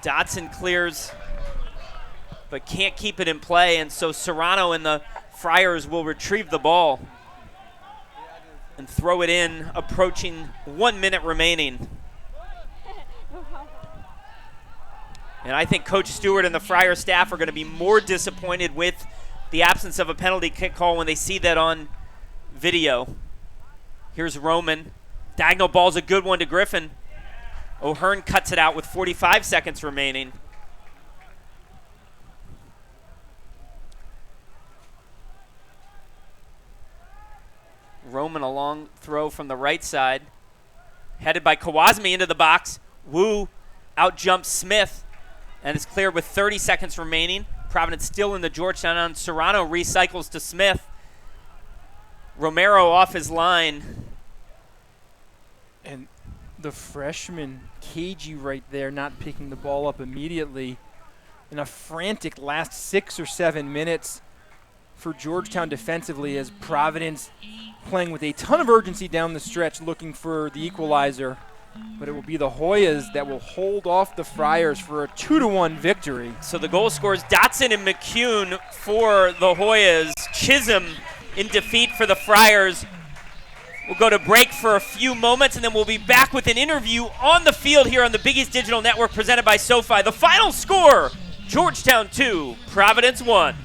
Dotson clears, but can't keep it in play. And so Serrano and the Friars will retrieve the ball and throw it in, approaching 1 minute remaining. And I think Coach Stewart and the Friar staff are going to be more disappointed with the absence of a penalty kick call when they see that on video. Here's Roman. Diagonal ball's a good one to Griffin. O'Hearn cuts it out with 45 seconds remaining. Roman a long throw from the right side. Headed by Kawasmi into the box. Wu out jumps Smith and is cleared with 30 seconds remaining. Providence still in the Georgetown on. Serrano recycles to Smith. Romero off his line. And the freshman, cagey right there, not picking the ball up immediately. In a frantic last 6 or 7 minutes for Georgetown defensively, as Providence playing with a ton of urgency down the stretch looking for the equalizer. But it will be the Hoyas that will hold off the Friars for a 2-1 victory. So the goal scorers Dotson and McCune for the Hoyas. Chisholm in defeat for the Friars. We'll go to break for a few moments, and then we'll be back with an interview on the field here on the Big East Digital Network presented by SoFi. The final score, Georgetown 2, Providence 1.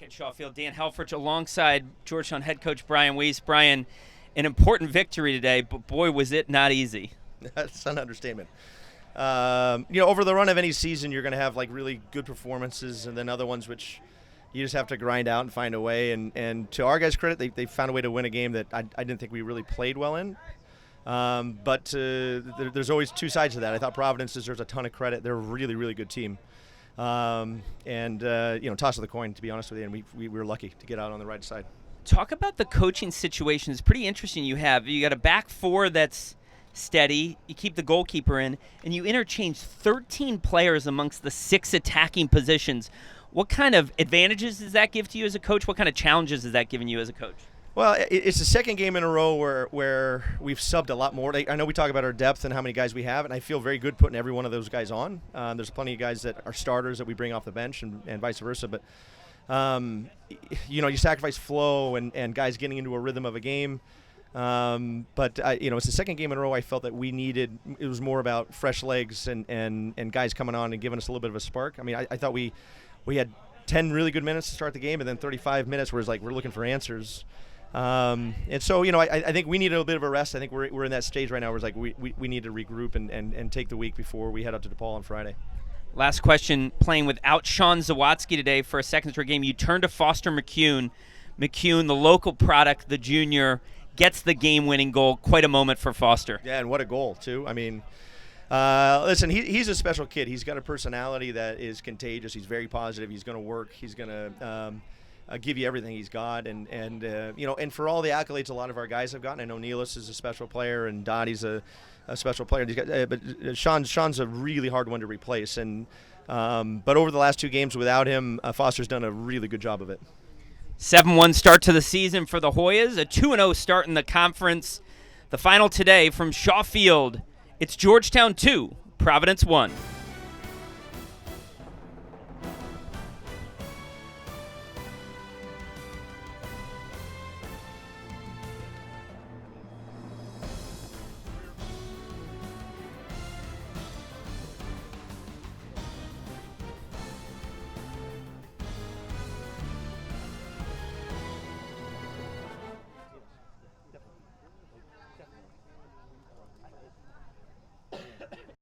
Back at Shaw Field, Dan Helfrich alongside Georgetown head coach Brian Weiss. Brian, an important victory today, but boy, was it not easy. That's an understatement. Over the run of any season, you're going to have like really good performances and then other ones which you just have to grind out and find a way. And to our guys' credit, they found a way to win a game that I didn't think we really played well in. But there's always two sides to that. I thought Providence deserves a ton of credit. They're a really, really good team. Toss of the coin, to be honest with you, and we were lucky to get out on the right side. Talk about the coaching situation. It's pretty interesting. You got a back four that's steady. You keep the goalkeeper in, and you interchange 13 players amongst the 6 attacking positions. What kind of advantages does that give to you as a coach? What kind of challenges is that giving you as a coach? Well, it's the second game in a row where we've subbed a lot more. I know we talk about our depth and how many guys we have, and I feel very good putting every one of those guys on. There's plenty of guys that are starters that we bring off the bench and vice versa. But, you sacrifice flow and guys getting into a rhythm of a game. It's the second game in a row I felt that we needed. It was more about fresh legs and guys coming on and giving us a little bit of a spark. I mean, I thought we had 10 really good minutes to start the game, and then 35 minutes where it's like we're looking for answers. I think we need a little bit of a rest. I think we're in that stage right now where it's like we need to regroup and take the week before we head out to DePaul on Friday. Last question, playing without Sean Zawatsky today for a second straight game, you turn to Foster McCune. McCune, the local product, the junior, gets the game-winning goal. Quite a moment for Foster. Yeah, and what a goal, too. I mean, listen, he's a special kid. He's got a personality that is contagious. He's very positive. He's going to work. He's going to give you everything he's got, and for all the accolades a lot of our guys have gotten. I know Neelis is a special player, and Dottie's a special player. But Sean's a really hard one to replace. But over the last 2 games without him, Foster's done a really good job of it. 7-1 start to the season for the Hoyas, a 2-0 start in the conference. The final today from Shaw Field, it's Georgetown 2, Providence 1.